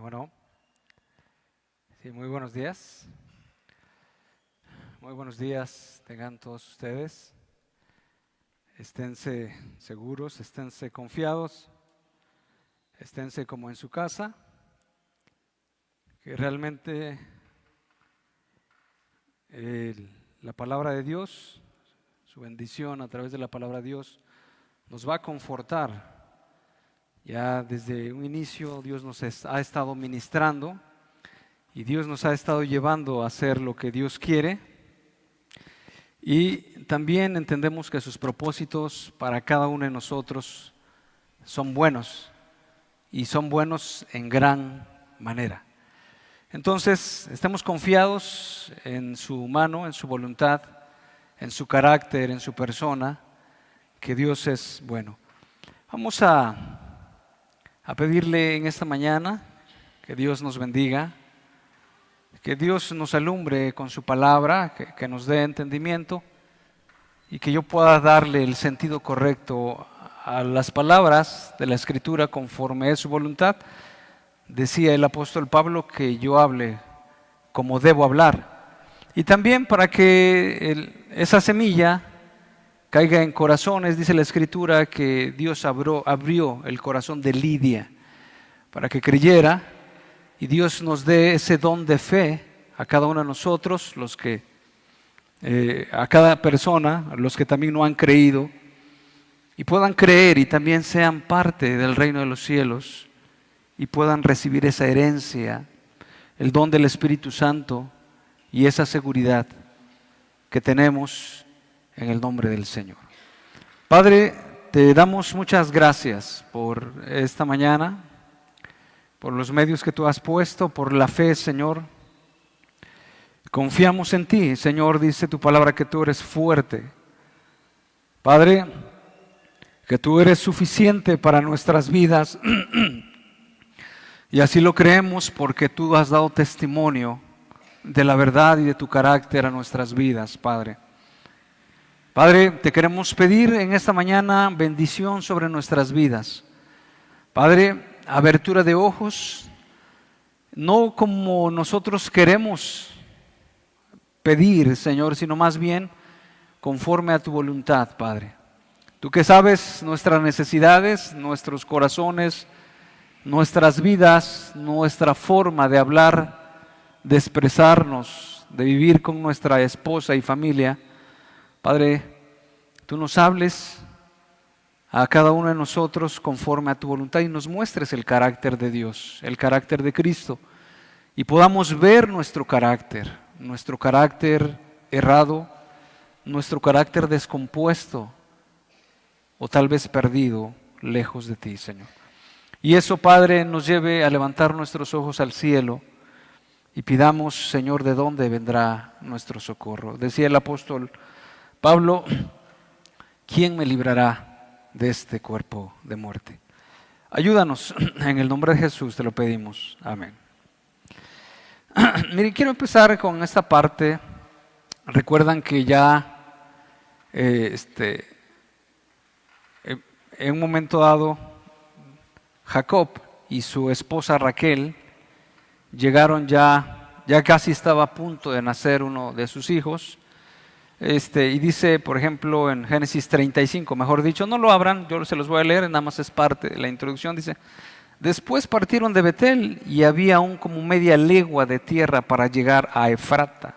Bueno, sí, muy buenos días. Muy buenos días tengan todos ustedes. Esténse seguros, esténse confiados, esténse como en su casa, que realmente la palabra de Dios, su bendición a través de la palabra de Dios, nos va a confortar. Ya desde un inicio Dios nos ha estado ministrando y Dios nos ha estado llevando a hacer lo que Dios quiere. Y también entendemos que sus propósitos para cada uno de nosotros son buenos y son buenos en gran manera. Entonces, estemos confiados en su mano, en su voluntad, en su carácter, en su persona, que Dios es bueno. Vamos a pedirle en esta mañana que Dios nos bendiga, que Dios nos alumbre con su palabra, que nos dé entendimiento y que yo pueda darle el sentido correcto a las palabras de la Escritura conforme es su voluntad. Decía el apóstol Pablo que yo hable como debo hablar. Y también para que esa semilla caiga en corazones, dice la Escritura que Dios abrió el corazón de Lidia para que creyera, y Dios nos dé ese don de fe a cada uno de nosotros, a cada persona, a los que también no han creído, y puedan creer y también sean parte del reino de los cielos y puedan recibir esa herencia, el don del Espíritu Santo y esa seguridad que tenemos en el nombre del Señor. Padre, te damos muchas gracias por esta mañana, por los medios que tú has puesto, por la fe, Señor. Confiamos en ti, Señor, dice tu palabra que tú eres fuerte. Padre, que tú eres suficiente para nuestras vidas y así lo creemos porque tú has dado testimonio de la verdad y de tu carácter a nuestras vidas, Padre. Padre, te queremos pedir en esta mañana bendición sobre nuestras vidas. Padre, abertura de ojos, no como nosotros queremos pedir, Señor, sino más bien conforme a tu voluntad, Padre. Tú que sabes nuestras necesidades, nuestros corazones, nuestras vidas, nuestra forma de hablar, de expresarnos, de vivir con nuestra esposa y familia. Padre, tú nos hables a cada uno de nosotros conforme a tu voluntad y nos muestres el carácter de Dios, el carácter de Cristo, y podamos ver nuestro carácter errado, nuestro carácter descompuesto o tal vez perdido lejos de ti, Señor. Y eso, Padre, nos lleve a levantar nuestros ojos al cielo y pidamos, Señor, de dónde vendrá nuestro socorro. Decía el apóstol Pablo, ¿quién me librará de este cuerpo de muerte? Ayúdanos, en el nombre de Jesús te lo pedimos. Amén. Miren, quiero empezar con esta parte. Recuerdan que ya en un momento dado Jacob y su esposa Raquel llegaron ya casi estaba a punto de nacer uno de sus hijos. Y dice, por ejemplo, en Génesis 35, mejor dicho, no lo abran, yo se los voy a leer, nada más es parte de la introducción. Dice, después partieron de Betel y había aún como media legua de tierra para llegar a Efrata,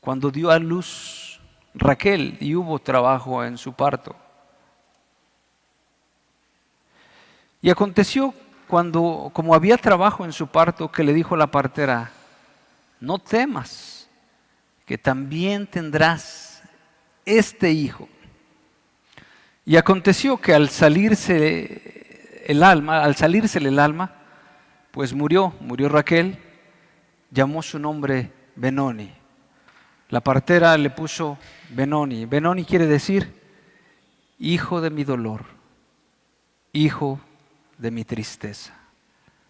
cuando dio a luz Raquel y hubo trabajo en su parto. Y aconteció como había trabajo en su parto, que le dijo la partera, no temas, que también tendrás este hijo. Y aconteció que al salírsele el alma, pues murió Raquel, llamó su nombre Benoni. La partera le puso Benoni. Benoni quiere decir hijo de mi dolor, hijo de mi tristeza.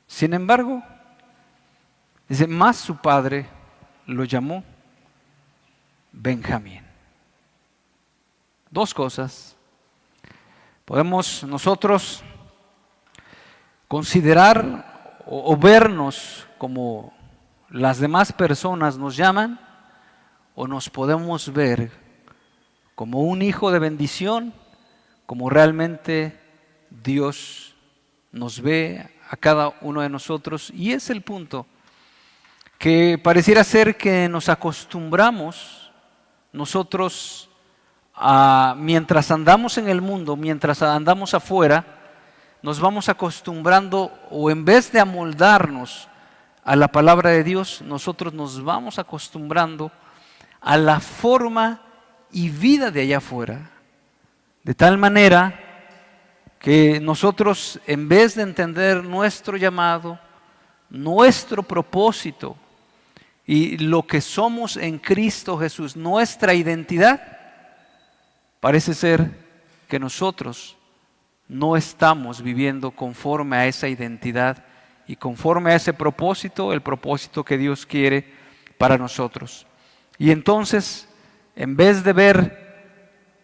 Sin embargo, dice, más su padre lo llamó Benjamín. Dos cosas. Podemos nosotros considerar o vernos como las demás personas nos llaman, o nos podemos ver como un hijo de bendición, como realmente Dios nos ve a cada uno de nosotros. Y es el punto que pareciera ser que nos acostumbramos nosotros mientras andamos en el mundo, mientras andamos afuera, nos vamos acostumbrando, o en vez de amoldarnos a la palabra de Dios, nosotros nos vamos acostumbrando a la forma y vida de allá afuera. De tal manera que nosotros, en vez de entender nuestro llamado, nuestro propósito y lo que somos en Cristo Jesús, nuestra identidad, parece ser que nosotros no estamos viviendo conforme a esa identidad y conforme a ese propósito, el propósito que Dios quiere para nosotros. Y entonces, en vez de ver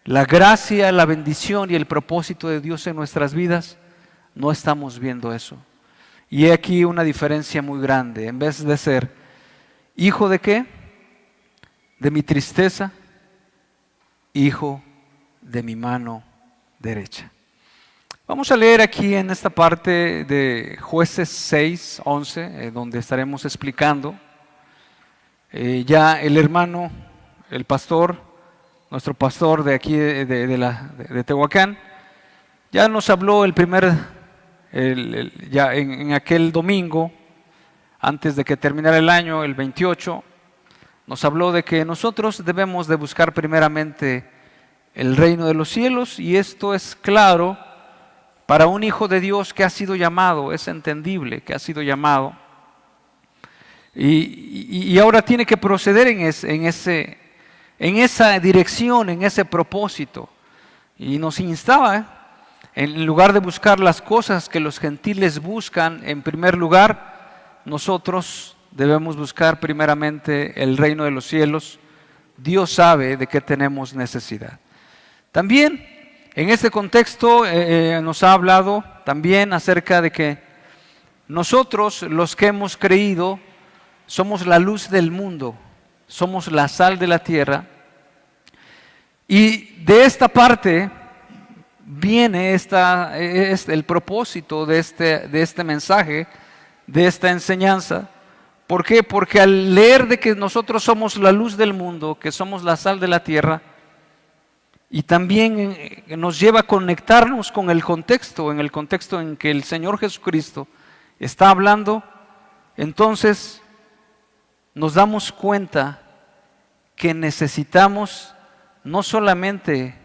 la gracia, la bendición y el propósito de Dios en nuestras vidas, no estamos viendo eso. Y he aquí una diferencia muy grande. En vez de ser hijo de ¿qué? De mi tristeza, hijo de mi mano derecha. Vamos a leer aquí en esta parte de Jueces 6, 11, donde estaremos explicando. Ya el hermano, el pastor, nuestro pastor de aquí de Tehuacán, ya nos habló ya en aquel domingo, antes de que terminara el año, el 28, nos habló de que nosotros debemos de buscar primeramente el reino de los cielos, y esto es claro para un hijo de Dios que ha sido llamado, es entendible que ha sido llamado, y ahora tiene que proceder en esa dirección, en ese propósito. Y nos instaba, en lugar de buscar las cosas que los gentiles buscan en primer lugar, nosotros debemos buscar primeramente el reino de los cielos. Dios sabe de qué tenemos necesidad. También en este contexto nos ha hablado también acerca de que nosotros, los que hemos creído, somos la luz del mundo, somos la sal de la tierra, y de esta parte viene el propósito de este mensaje, de esta enseñanza. ¿Por qué? Porque al leer de que nosotros somos la luz del mundo, que somos la sal de la tierra, y también nos lleva a conectarnos con el contexto, en el contexto en que el Señor Jesucristo está hablando, entonces nos damos cuenta que necesitamos no solamente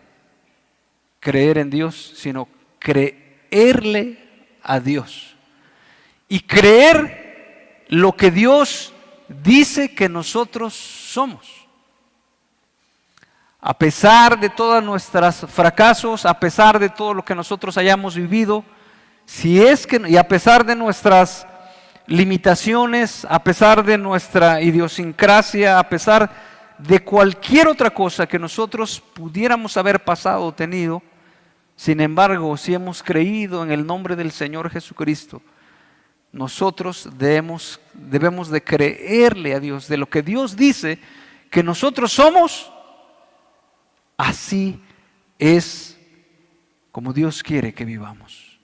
creer en Dios, sino creerle a Dios y creer lo que Dios dice que nosotros somos. A pesar de todos nuestros fracasos, a pesar de todo lo que nosotros hayamos vivido, y a pesar de nuestras limitaciones, a pesar de nuestra idiosincrasia, a pesar de cualquier otra cosa que nosotros pudiéramos haber pasado o tenido, sin embargo, si hemos creído en el nombre del Señor Jesucristo, nosotros debemos de creerle a Dios de lo que Dios dice que nosotros somos. Así es como Dios quiere que vivamos.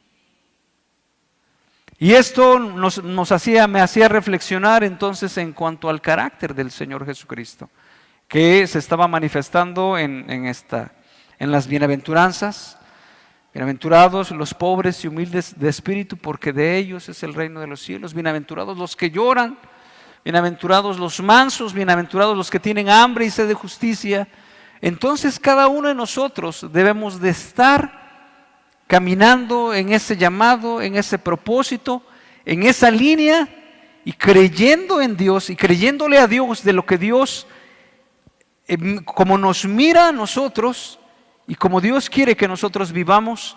Y esto me hacía reflexionar entonces en cuanto al carácter del Señor Jesucristo, que se estaba manifestando en las bienaventuranzas. Bienaventurados los pobres y humildes de espíritu, porque de ellos es el reino de los cielos. Bienaventurados los que lloran, bienaventurados los mansos, bienaventurados los que tienen hambre y sed de justicia. Entonces cada uno de nosotros debemos de estar caminando en ese llamado, en ese propósito, en esa línea, y creyendo en Dios y creyéndole a Dios de lo que Dios, como nos mira a nosotros y como Dios quiere que nosotros vivamos,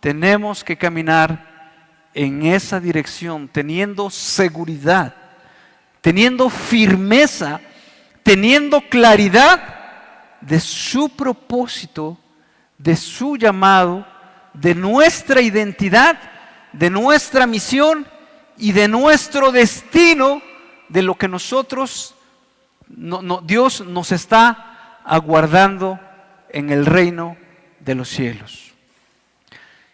tenemos que caminar en esa dirección, teniendo seguridad, teniendo firmeza, teniendo claridad de su propósito, de su llamado, de nuestra identidad, de nuestra misión y de nuestro destino, de lo que Dios nos está aguardando en el reino de los cielos.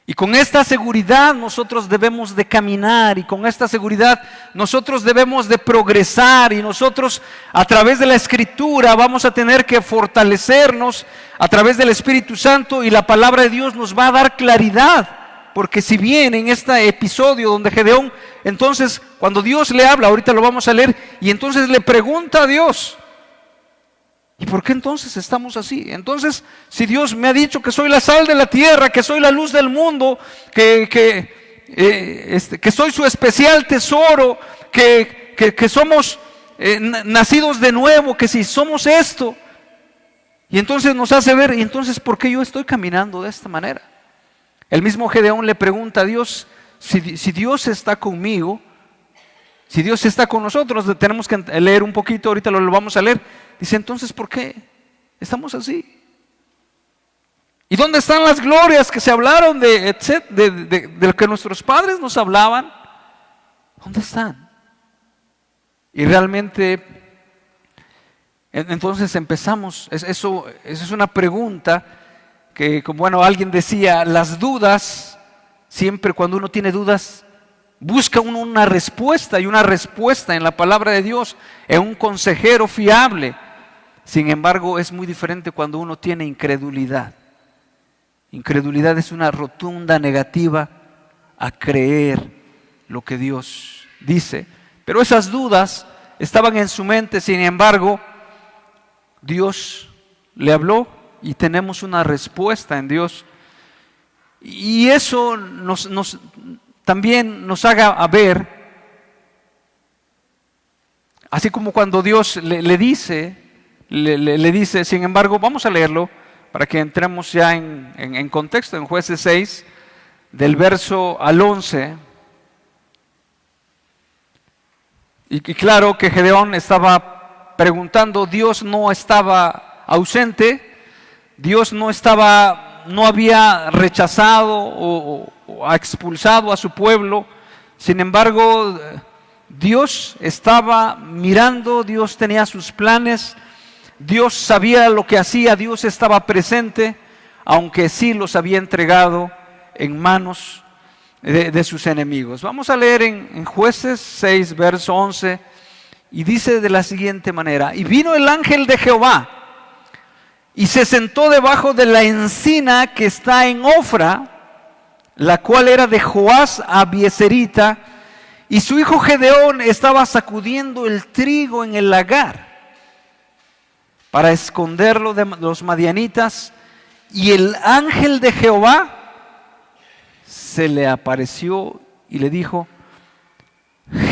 Y con esta seguridad nosotros debemos de caminar, y con esta seguridad nosotros debemos de progresar, y nosotros a través de la Escritura vamos a tener que fortalecernos a través del Espíritu Santo, y la palabra de Dios nos va a dar claridad. Porque si bien en este episodio donde Gedeón, entonces cuando Dios le habla, ahorita lo vamos a leer, y entonces le pregunta a Dios, ¿y por qué entonces estamos así? Entonces, si Dios me ha dicho que soy la sal de la tierra, que soy la luz del mundo, que soy su especial tesoro, que somos nacidos de nuevo, que si somos esto, y entonces nos hace ver, ¿y entonces por qué yo estoy caminando de esta manera? El mismo Gedeón le pregunta a Dios, si Dios está conmigo, si Dios está con nosotros, tenemos que leer un poquito, ahorita lo vamos a leer. Dice, entonces, ¿por qué estamos así? ¿Y dónde están las glorias que se hablaron de lo que nuestros padres nos hablaban? ¿Dónde están? Y realmente, entonces empezamos, eso es una pregunta que, como bueno, alguien decía, las dudas, siempre cuando uno tiene dudas, busca uno una respuesta, y una respuesta en la palabra de Dios, en un consejero fiable. Sin embargo, es muy diferente cuando uno tiene incredulidad. Incredulidad es una rotunda negativa a creer lo que Dios dice. Pero esas dudas estaban en su mente, sin embargo, Dios le habló y tenemos una respuesta en Dios. Y eso también nos haga ver, así como cuando Dios le dice, sin embargo, vamos a leerlo para que entremos ya en contexto, en Jueces 6, del verso al 11. Y claro que Gedeón estaba preguntando, Dios no estaba ausente, Dios no había rechazado o expulsado a su pueblo. Sin embargo, Dios estaba mirando, Dios tenía sus planes, Dios sabía lo que hacía, Dios estaba presente, aunque sí los había entregado en manos de sus enemigos. Vamos a leer en Jueces 6, verso 11, y dice de la siguiente manera: y vino el ángel de Jehová y se sentó debajo de la encina que está en Ofra, la cual era de Joás Abieserita, y su hijo Gedeón estaba sacudiendo el trigo en el lagar para esconderlo de los madianitas, y el ángel de Jehová se le apareció y le dijo: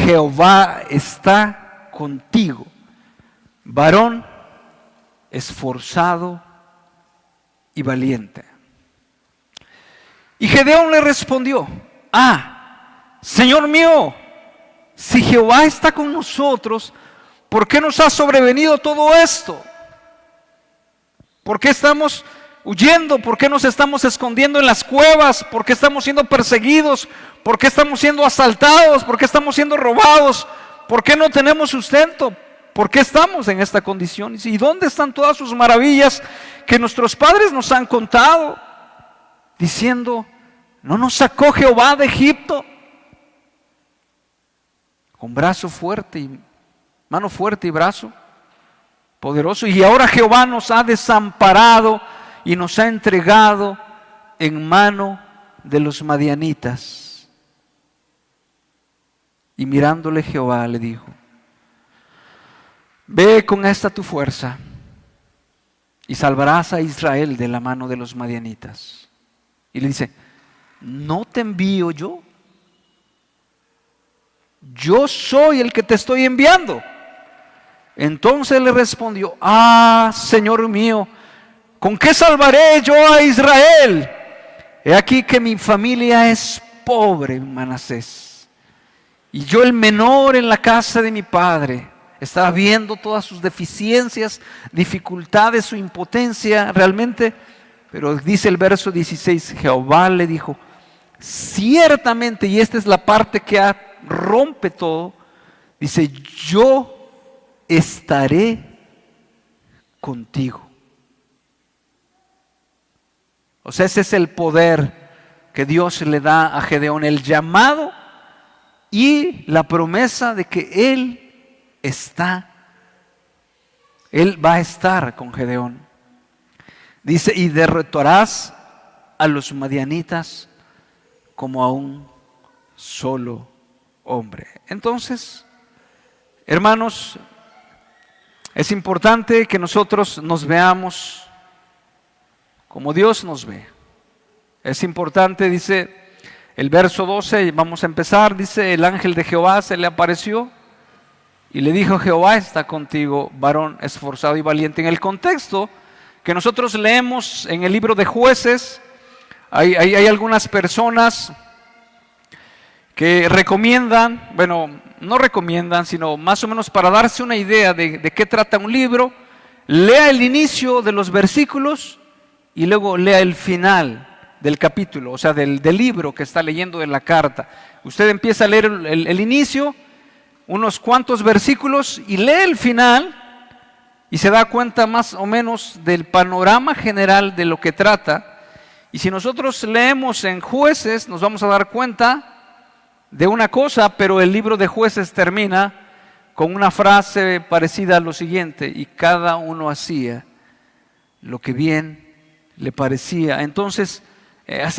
Jehová está contigo, varón esforzado y valiente. Y Gedeón le respondió: Señor mío, si Jehová está con nosotros, ¿por qué nos ha sobrevenido todo esto? ¿Por qué estamos huyendo? ¿Por qué nos estamos escondiendo en las cuevas? ¿Por qué estamos siendo perseguidos? ¿Por qué estamos siendo asaltados? ¿Por qué estamos siendo robados? ¿Por qué no tenemos sustento? ¿Por qué estamos en esta condición? ¿Y dónde están todas sus maravillas que nuestros padres nos han contado? Diciendo: ¿no nos sacó Jehová de Egipto con brazo fuerte y mano fuerte y brazo poderoso? Y ahora Jehová nos ha desamparado y nos ha entregado en mano de los madianitas. Y mirándole Jehová le dijo: ve con esta tu fuerza y salvarás a Israel de la mano de los madianitas. Y le dice: ¿no te envío yo? Yo soy el que te estoy enviando. Entonces le respondió: Señor mío, ¿con qué salvaré yo a Israel? He aquí que mi familia es pobre en Manasés, y yo el menor en la casa de mi padre. Estaba viendo todas sus deficiencias, dificultades, su impotencia realmente. Pero dice el verso 16, Jehová le dijo: ciertamente, y esta es la parte que ha rompe todo, dice, yo estaré contigo. O sea, ese es el poder que Dios le da a Gedeón, el llamado y la promesa de que Él va a estar con Gedeón. Dice, y derrotarás a los madianitas como a un solo hombre. Entonces, hermanos, es importante que nosotros nos veamos como Dios nos ve. Es importante, dice el verso 12, vamos a empezar, dice, el ángel de Jehová se le apareció y le dijo, Jehová está contigo, varón esforzado y valiente. En el contexto que nosotros leemos en el libro de Jueces, hay algunas personas que recomiendan, bueno, no recomiendan, sino más o menos para darse una idea de qué trata un libro, lea el inicio de los versículos y luego lea el final del capítulo, o sea, del libro que está leyendo de la carta. Usted empieza a leer el inicio, unos cuantos versículos, y lee el final y se da cuenta más o menos del panorama general de lo que trata. Y si nosotros leemos en Jueces, nos vamos a dar cuenta de una cosa, pero el libro de Jueces termina con una frase parecida a lo siguiente: y cada uno hacía lo que bien le parecía. Entonces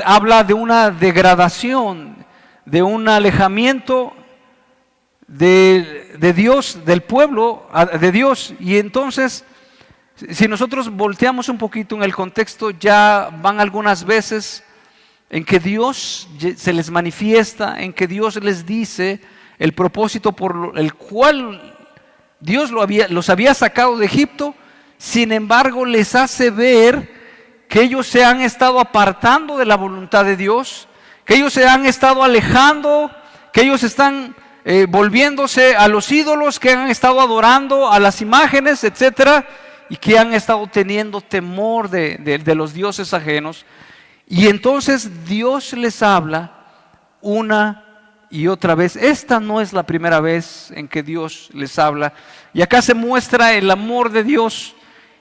habla de una degradación, de un alejamiento de Dios, del pueblo de Dios. Y entonces, si nosotros volteamos un poquito en el contexto, ya van algunas veces en que Dios se les manifiesta, en que Dios les dice el propósito por el cual Dios los había sacado de Egipto. Sin embargo, les hace ver que ellos se han estado apartando de la voluntad de Dios, que ellos se han estado alejando, que ellos están volviéndose a los ídolos, que han estado adorando a las imágenes, etcétera, y que han estado teniendo temor de los dioses ajenos. Y entonces Dios les habla una y otra vez. Esta no es la primera vez en que Dios les habla, y acá se muestra el amor de Dios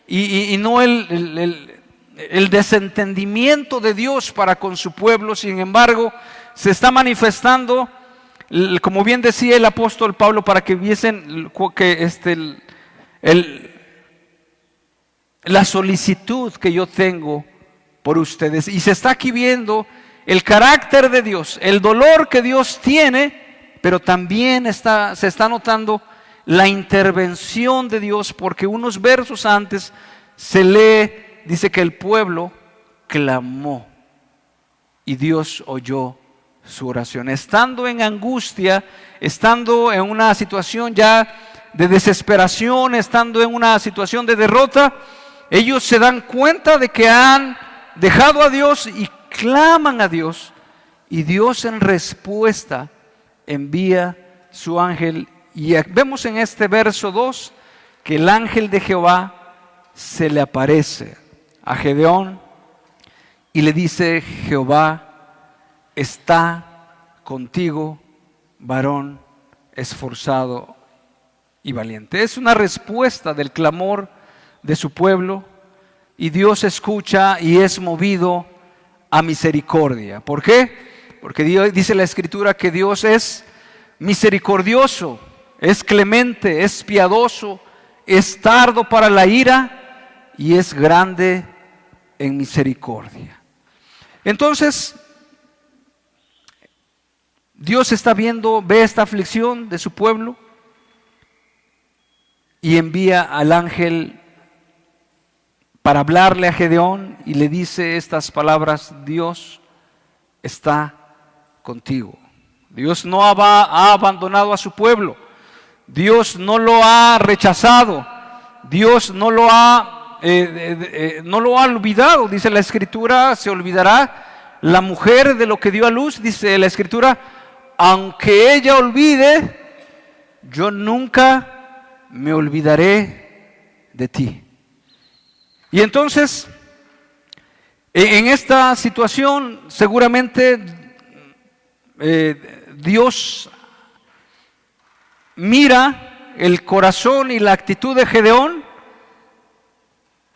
y no el desentendimiento de Dios para con su pueblo. Sin embargo, se está manifestando, como bien decía el apóstol Pablo, para que viesen que la solicitud que yo tengo por ustedes. Y se está aquí viendo el carácter de Dios, el dolor que Dios tiene, pero también se está notando la intervención de Dios, porque unos versos antes se lee, dice que el pueblo clamó y Dios oyó su oración. Estando en angustia, estando en una situación ya de desesperación, estando en una situación de derrota, ellos se dan cuenta de que han dejado a Dios y claman a Dios, y Dios en respuesta envía su ángel. Y vemos en este verso 2 que el ángel de Jehová se le aparece a Gedeón y le dice: Jehová está contigo, varón esforzado y valiente. Es una respuesta del clamor de su pueblo, y Dios escucha y es movido a misericordia. ¿Por qué? Porque Dios, dice la Escritura, que Dios es misericordioso, es clemente, es piadoso, es tardo para la ira y es grande en misericordia. Entonces, Dios está viendo, ve esta aflicción de su pueblo y envía al ángel para hablarle a Gedeón, y le dice estas palabras: Dios está contigo. Dios no ha abandonado a su pueblo, Dios no lo ha rechazado, Dios no lo ha olvidado. Dice la Escritura: se olvidará la mujer de lo que dio a luz. Dice la Escritura: aunque ella olvide, yo nunca me olvidaré de ti. Y entonces, en esta situación, seguramente Dios mira el corazón y la actitud de Gedeón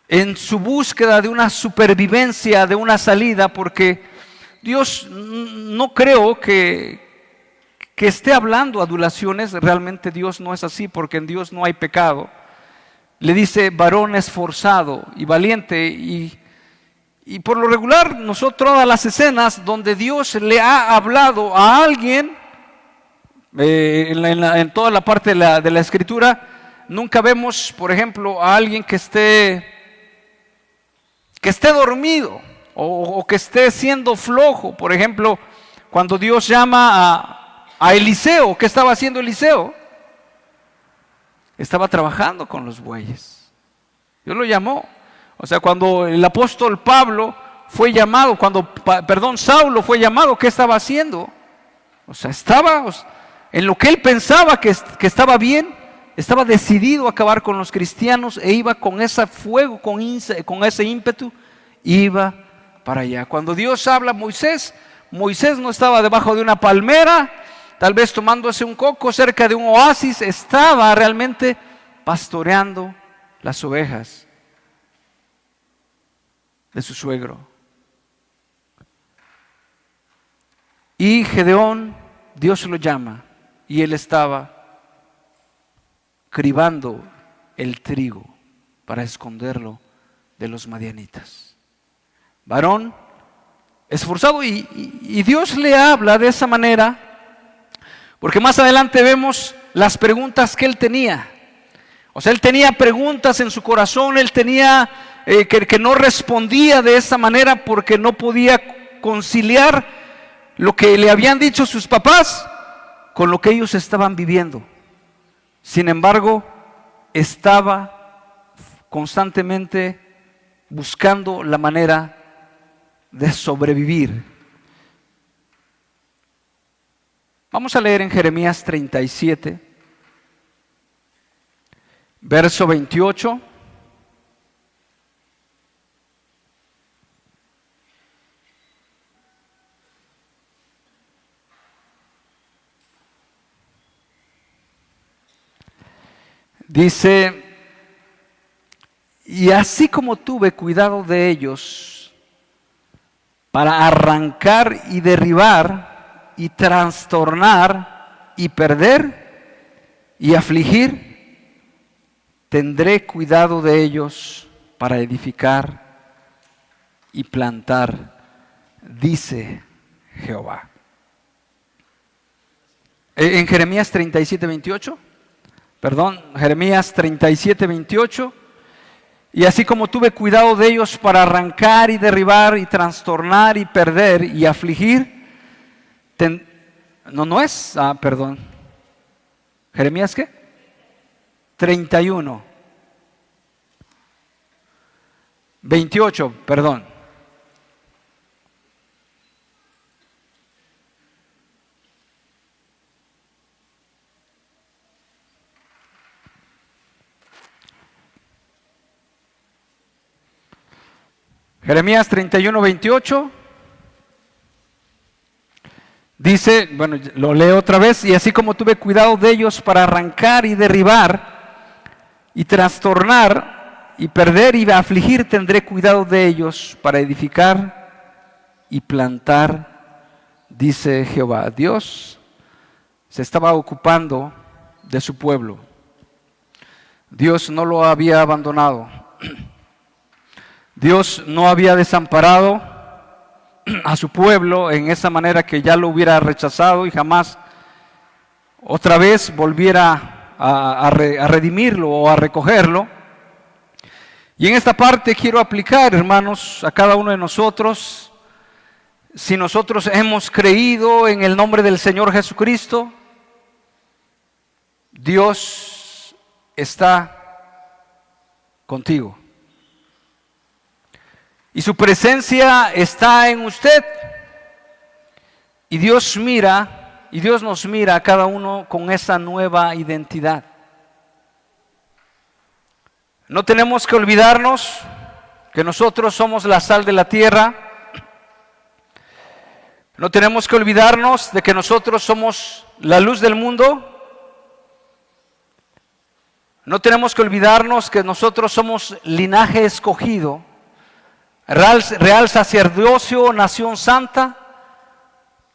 en su búsqueda de una supervivencia, de una salida, porque Dios no creo que esté hablando adulaciones. Realmente Dios no es así, porque en Dios no hay pecado. Le dice varón esforzado y valiente, y por lo regular nosotros, todas las escenas donde Dios le ha hablado a alguien, en toda la parte de la escritura, nunca vemos, por ejemplo, a alguien que esté dormido o que esté siendo flojo. Por ejemplo, cuando Dios llama a Eliseo, ¿qué estaba haciendo Eliseo? Estaba trabajando con los bueyes. Dios lo llamó. O sea, cuando el apóstol Pablo fue llamado, Saulo fue llamado, ¿qué estaba haciendo? O sea, estaba en lo que él pensaba que estaba bien. Estaba decidido a acabar con los cristianos, e iba con ese fuego, con ese ímpetu, iba para allá. Cuando Dios habla a Moisés no estaba debajo de una palmera, tal vez tomándose un coco cerca de un oasis. Estaba realmente pastoreando las ovejas de su suegro. Y Gedeón, Dios lo llama, y él estaba cribando el trigo para esconderlo de los madianitas. Varón esforzado, y Dios le habla de esa manera, porque más adelante vemos las preguntas que él tenía. O sea, él tenía preguntas en su corazón, él tenía que no respondía de esa manera porque no podía conciliar lo que le habían dicho sus papás con lo que ellos estaban viviendo. Sin embargo, estaba constantemente buscando la manera de sobrevivir. Vamos a leer en Jeremías 37, verso 28. Dice: y así como tuve cuidado de ellos para arrancar y derribar y trastornar y perder y afligir, tendré cuidado de ellos para edificar y plantar, dice Jehová. En Jeremías 37, 28. Jeremías 37, 28. Y así como tuve cuidado de ellos para arrancar y derribar y trastornar y perder y afligir. ¿Jeremías qué? 31. 28, perdón. Jeremías 31, 28. Dice, lo leo otra vez: y así como tuve cuidado de ellos para arrancar y derribar y trastornar y perder y afligir, tendré cuidado de ellos para edificar y plantar, dice Jehová. Dios se estaba ocupando de su pueblo. Dios no lo había abandonado. Dios no había desamparado a su pueblo en esa manera que ya lo hubiera rechazado y jamás otra vez volviera a redimirlo o a recogerlo. Y en esta parte quiero aplicar, hermanos, a cada uno de nosotros. Si nosotros hemos creído en el nombre del Señor Jesucristo, Dios está contigo. Y su presencia está en usted. Y Dios nos mira a cada uno con esa nueva identidad. No tenemos que olvidarnos que nosotros somos la sal de la tierra. No tenemos que olvidarnos de que nosotros somos la luz del mundo. No tenemos que olvidarnos que nosotros somos linaje escogido, real sacerdocio, nación santa,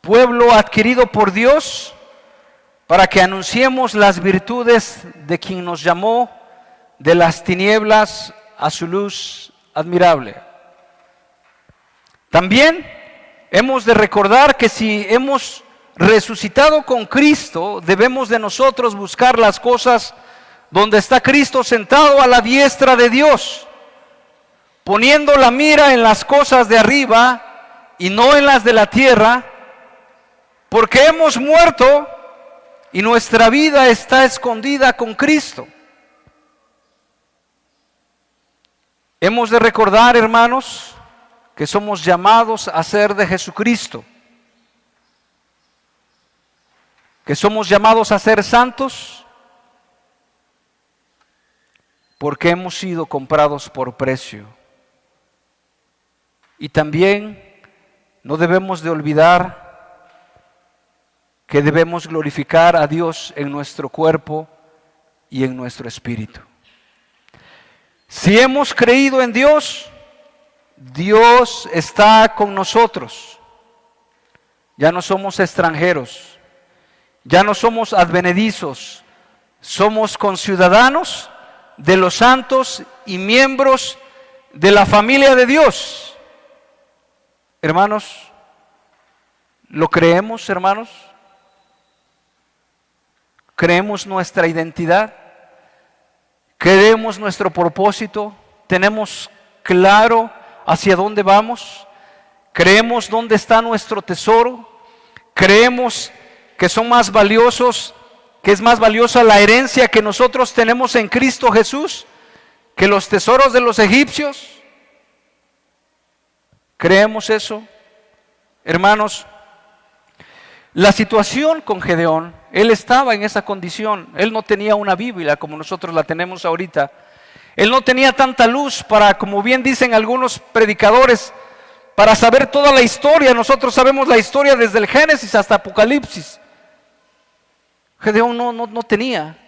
pueblo adquirido por Dios, para que anunciemos las virtudes de quien nos llamó de las tinieblas a su luz admirable. También hemos de recordar que si hemos resucitado con Cristo, debemos de nosotros buscar las cosas donde está Cristo sentado a la diestra de Dios, poniendo la mira en las cosas de arriba y no en las de la tierra, porque hemos muerto y nuestra vida está escondida con Cristo. Hemos de recordar, hermanos, que somos llamados a ser de Jesucristo, que somos llamados a ser santos, porque hemos sido comprados por precio. Y también no debemos de olvidar que debemos glorificar a Dios en nuestro cuerpo y en nuestro espíritu. Si hemos creído en Dios, Dios está con nosotros. Ya no somos extranjeros, ya no somos advenedizos, somos conciudadanos de los santos y miembros de la familia de Dios. Hermanos, ¿lo creemos, hermanos? ¿Creemos nuestra identidad? ¿Creemos nuestro propósito? ¿Tenemos claro hacia dónde vamos? ¿Creemos dónde está nuestro tesoro? ¿Creemos que son más valiosos, que es más valiosa la herencia que nosotros tenemos en Cristo Jesús que los tesoros de los egipcios? ¿Creemos eso? Hermanos, la situación con Gedeón, él estaba en esa condición. Él no tenía una Biblia como nosotros la tenemos ahorita. Él no tenía tanta luz para, como bien dicen algunos predicadores, para saber toda la historia. Nosotros sabemos la historia desde el Génesis hasta Apocalipsis. Gedeón no tenía.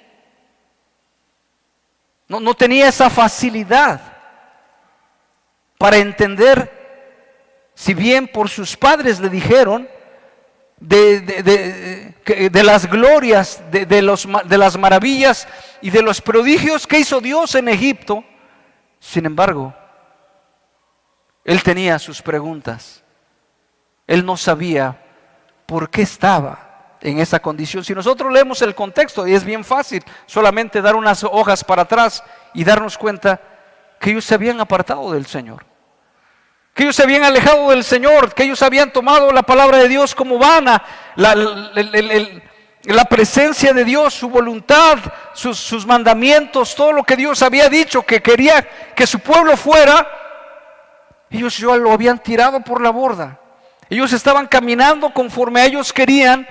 No tenía esa facilidad para entender, si bien por sus padres le dijeron de las glorias, de las maravillas y de los prodigios que hizo Dios en Egipto. Sin embargo, él tenía sus preguntas. Él no sabía por qué estaba en esa condición. Si nosotros leemos el contexto, y es bien fácil solamente dar unas hojas para atrás y darnos cuenta que ellos se habían apartado del Señor, que ellos se habían alejado del Señor, que ellos habían tomado la palabra de Dios como vana, la presencia de Dios, su voluntad, sus mandamientos, todo lo que Dios había dicho que quería que su pueblo fuera, ellos ya lo habían tirado por la borda. Ellos estaban caminando conforme a ellos querían,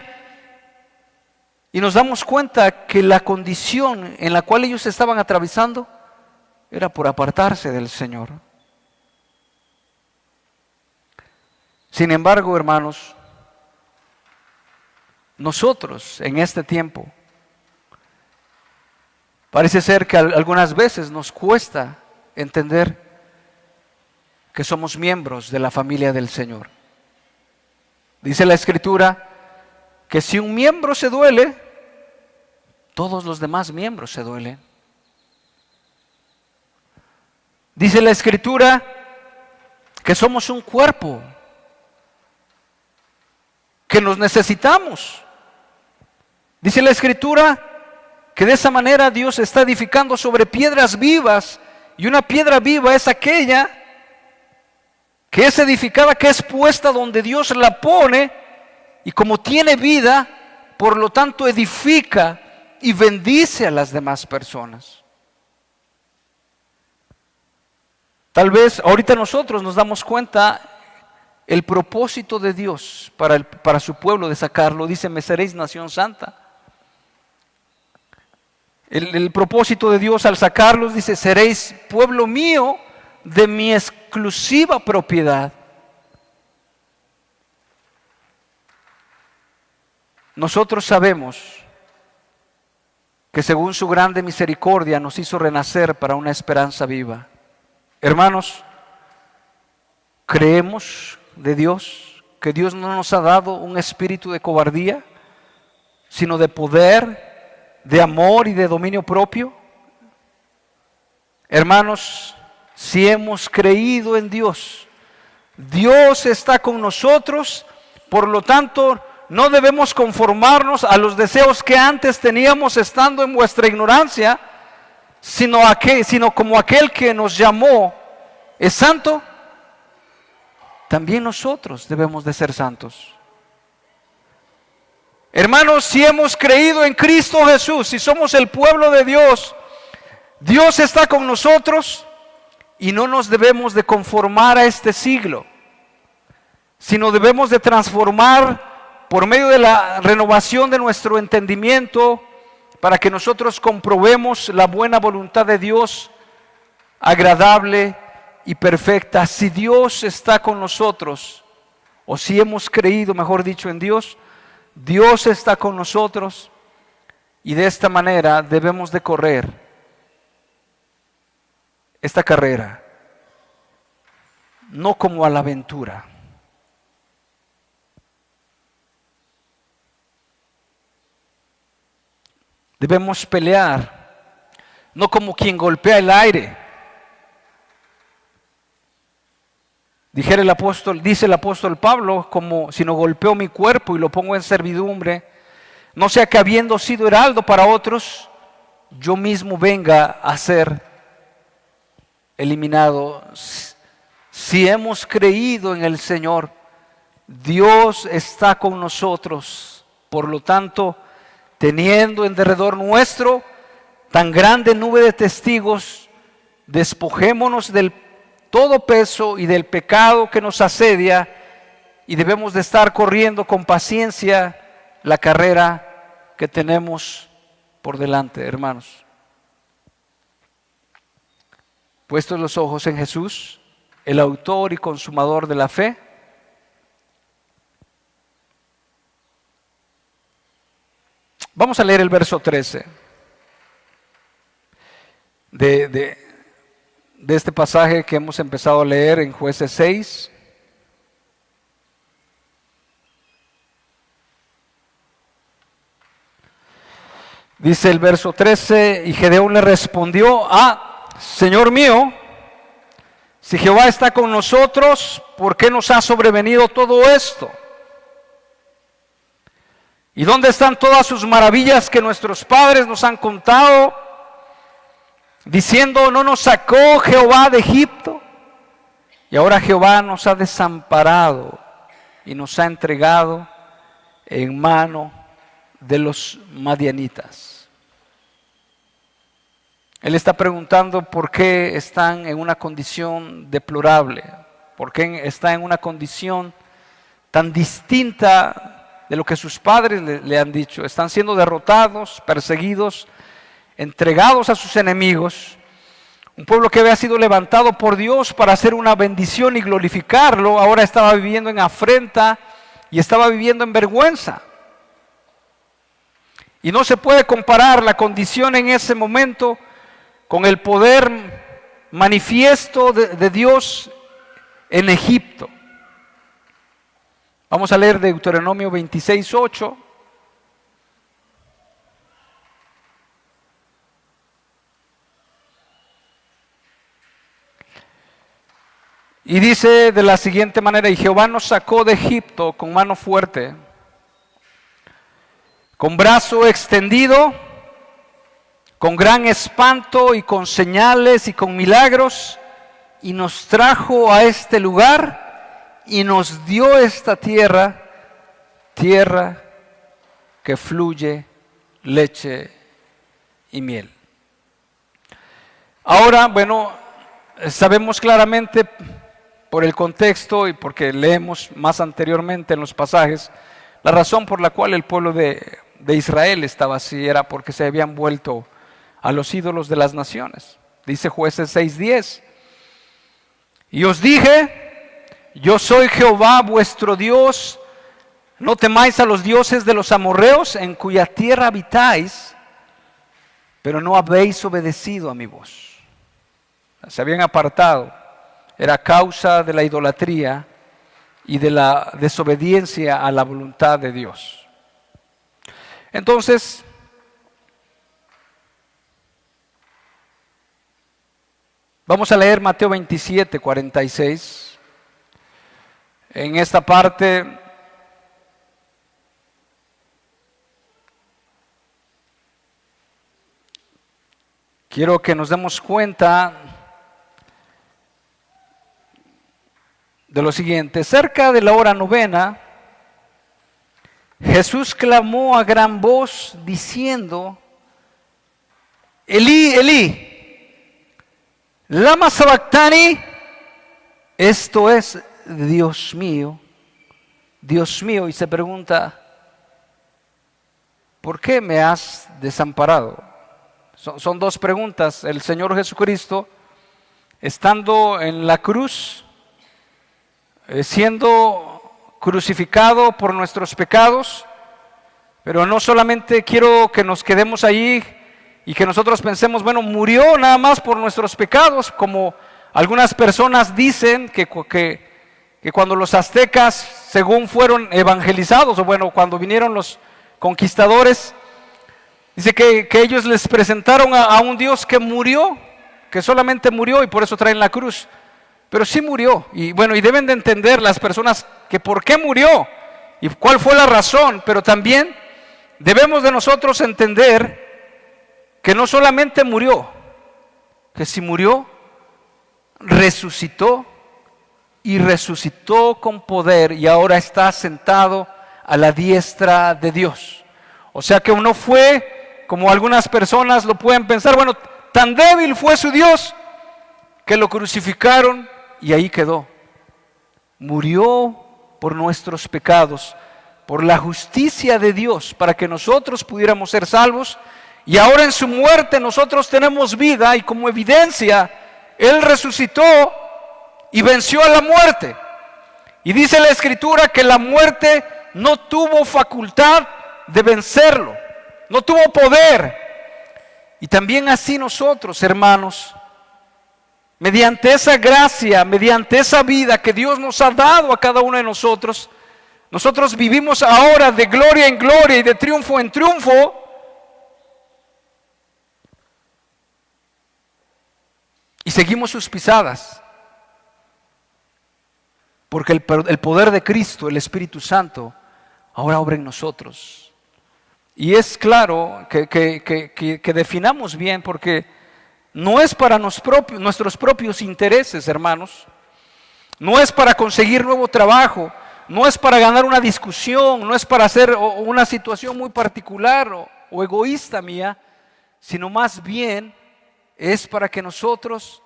y nos damos cuenta que la condición en la cual ellos estaban atravesando era por apartarse del Señor. Sin embargo, hermanos, nosotros en este tiempo, parece ser que algunas veces nos cuesta entender que somos miembros de la familia del Señor. Dice la Escritura que si un miembro se duele, todos los demás miembros se duelen. Dice la Escritura que somos un cuerpo, que nos necesitamos. Dice la Escritura que de esa manera Dios está edificando sobre piedras vivas, y una piedra viva es aquella que es edificada, que es puesta donde Dios la pone, y como tiene vida, por lo tanto edifica y bendice a las demás personas. Tal vez ahorita nosotros nos damos cuenta el propósito de Dios para su pueblo de sacarlo. Dice: me seréis nación santa. El propósito de Dios al sacarlos, dice: seréis pueblo mío, de mi exclusiva propiedad. Nosotros sabemos que según su grande misericordia nos hizo renacer para una esperanza viva. Hermanos, creemos de Dios, que Dios no nos ha dado un espíritu de cobardía, sino de poder, de amor y de dominio propio. Hermanos, si hemos creído en Dios, Dios está con nosotros, por lo tanto, no debemos conformarnos a los deseos que antes teníamos estando en vuestra ignorancia, sino como aquel que nos llamó es santo, también nosotros debemos de ser santos. Hermanos, si hemos creído en Cristo Jesús, si somos el pueblo de Dios, Dios está con nosotros y no nos debemos de conformar a este siglo, sino debemos de transformar por medio de la renovación de nuestro entendimiento para que nosotros comprobemos la buena voluntad de Dios, agradable y perfecta. Si Dios está con nosotros, o si hemos creído, mejor dicho, en Dios, Dios está con nosotros y de esta manera debemos de correr esta carrera, no como a la aventura. Debemos pelear, no como quien golpea el aire. Dice el apóstol Pablo, como si no golpeo mi cuerpo y lo pongo en servidumbre, no sea que habiendo sido heraldo para otros, yo mismo venga a ser eliminado. Si hemos creído en el Señor, Dios está con nosotros. Por lo tanto, teniendo en derredor nuestro tan grande nube de testigos, despojémonos del todo peso y del pecado que nos asedia, y debemos de estar corriendo con paciencia la carrera que tenemos por delante, hermanos. Puestos los ojos en Jesús, el autor y consumador de la fe, vamos a leer el verso 13 de este pasaje que hemos empezado a leer en Jueces 6. Dice el verso 13, y Gedeón le respondió: Señor mío, si Jehová está con nosotros, ¿por qué nos ha sobrevenido todo esto? ¿Y dónde están todas sus maravillas que nuestros padres nos han contado, diciendo: no nos sacó Jehová de Egipto? Y ahora Jehová nos ha desamparado y nos ha entregado en mano de los madianitas. Él está preguntando por qué están en una condición deplorable, por qué está en una condición tan distinta de lo que sus padres le han dicho. Están siendo derrotados, perseguidos, entregados a sus enemigos. Un pueblo que había sido levantado por Dios para hacer una bendición y glorificarlo, ahora estaba viviendo en afrenta y estaba viviendo en vergüenza. Y no se puede comparar la condición en ese momento con el poder manifiesto de Dios en Egipto. Vamos a leer Deuteronomio 26:8. Y dice de la siguiente manera: y Jehová nos sacó de Egipto con mano fuerte, con brazo extendido, con gran espanto y con señales y con milagros, y nos trajo a este lugar y nos dio esta tierra, tierra que fluye leche y miel. Ahora, bueno, sabemos claramente por el contexto y porque leemos más anteriormente en los pasajes, la razón por la cual el pueblo de Israel estaba así era porque se habían vuelto a los ídolos de las naciones. Dice Jueces 6:10: y os dije, yo soy Jehová vuestro Dios, no temáis a los dioses de los amorreos en cuya tierra habitáis, pero no habéis obedecido a mi voz. Se habían apartado. Era causa de la idolatría y de la desobediencia a la voluntad de Dios. Entonces, vamos a leer Mateo 27, 46. En esta parte quiero que nos demos cuenta de lo siguiente. Cerca de la hora novena, Jesús clamó a gran voz diciendo: Elí, Elí, lama sabactani. Esto es: Dios mío, y se pregunta: ¿por qué me has desamparado? Son dos preguntas. El Señor Jesucristo, estando en la cruz, siendo crucificado por nuestros pecados, pero no solamente quiero que nos quedemos allí y que nosotros pensemos, bueno, murió nada más por nuestros pecados, como algunas personas dicen que cuando los aztecas, según fueron evangelizados, o bueno, cuando vinieron los conquistadores, dice que ellos les presentaron a un Dios que murió, que solamente murió, y por eso traen la cruz. Pero sí murió, y bueno, y deben de entender las personas que por qué murió y cuál fue la razón, pero también debemos de nosotros entender que no solamente murió, que si murió, resucitó, y resucitó con poder, y ahora está sentado a la diestra de Dios. O sea que no fue, como algunas personas lo pueden pensar, bueno, tan débil fue su Dios que lo crucificaron y ahí quedó. Murió por nuestros pecados, por la justicia de Dios, para que nosotros pudiéramos ser salvos, y ahora en su muerte nosotros tenemos vida, y como evidencia, Él resucitó y venció a la muerte. Y dice la Escritura que la muerte no tuvo facultad de vencerlo, no tuvo poder. Y también así nosotros, hermanos, mediante esa gracia, mediante esa vida que Dios nos ha dado a cada uno de nosotros, nosotros vivimos ahora de gloria en gloria y de triunfo en triunfo, y seguimos sus pisadas, porque el poder de Cristo, el Espíritu Santo, ahora obra en nosotros. Y es claro que definamos bien, porque no es para nuestros propios intereses, hermanos. No es para conseguir nuevo trabajo. No es para ganar una discusión. No es para hacer una situación muy particular o egoísta mía. Sino más bien es para que nosotros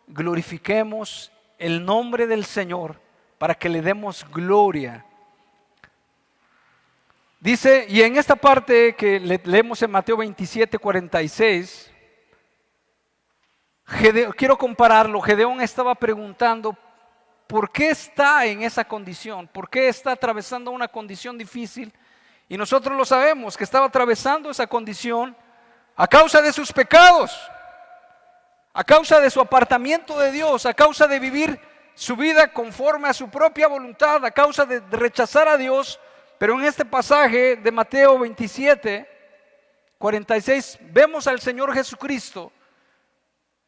glorifiquemos el nombre del Señor, para que le demos gloria. Dice, y en esta parte que leemos en Mateo 27, 46, quiero compararlo. Gedeón estaba preguntando por qué está en esa condición, por qué está atravesando una condición difícil, y nosotros lo sabemos, que estaba atravesando esa condición a causa de sus pecados, a causa de su apartamiento de Dios, a causa de vivir su vida conforme a su propia voluntad, a causa de rechazar a Dios. Pero en este pasaje de Mateo 27, 46, vemos al Señor Jesucristo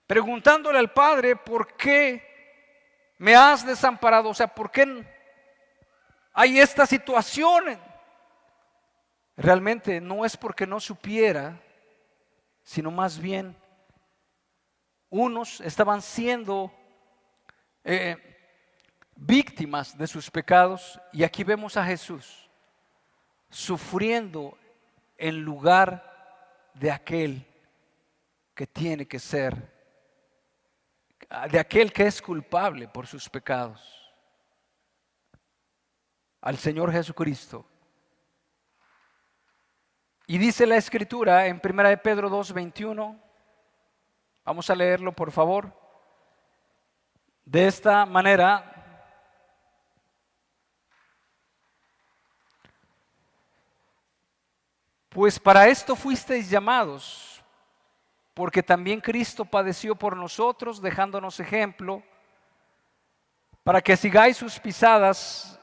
preguntándole al Padre: ¿por qué me has desamparado? O sea, ¿por qué hay esta situación? Realmente no es porque no supiera, sino más bien unos estaban siendo víctimas de sus pecados, y aquí vemos a Jesús sufriendo en lugar de aquel que tiene que ser, de aquel que es culpable por sus pecados, al Señor Jesucristo. Y dice la Escritura en 1 de Pedro 2:21, vamos a leerlo por favor, de esta manera: pues para esto fuisteis llamados, porque también Cristo padeció por nosotros, dejándonos ejemplo, para que sigáis sus pisadas,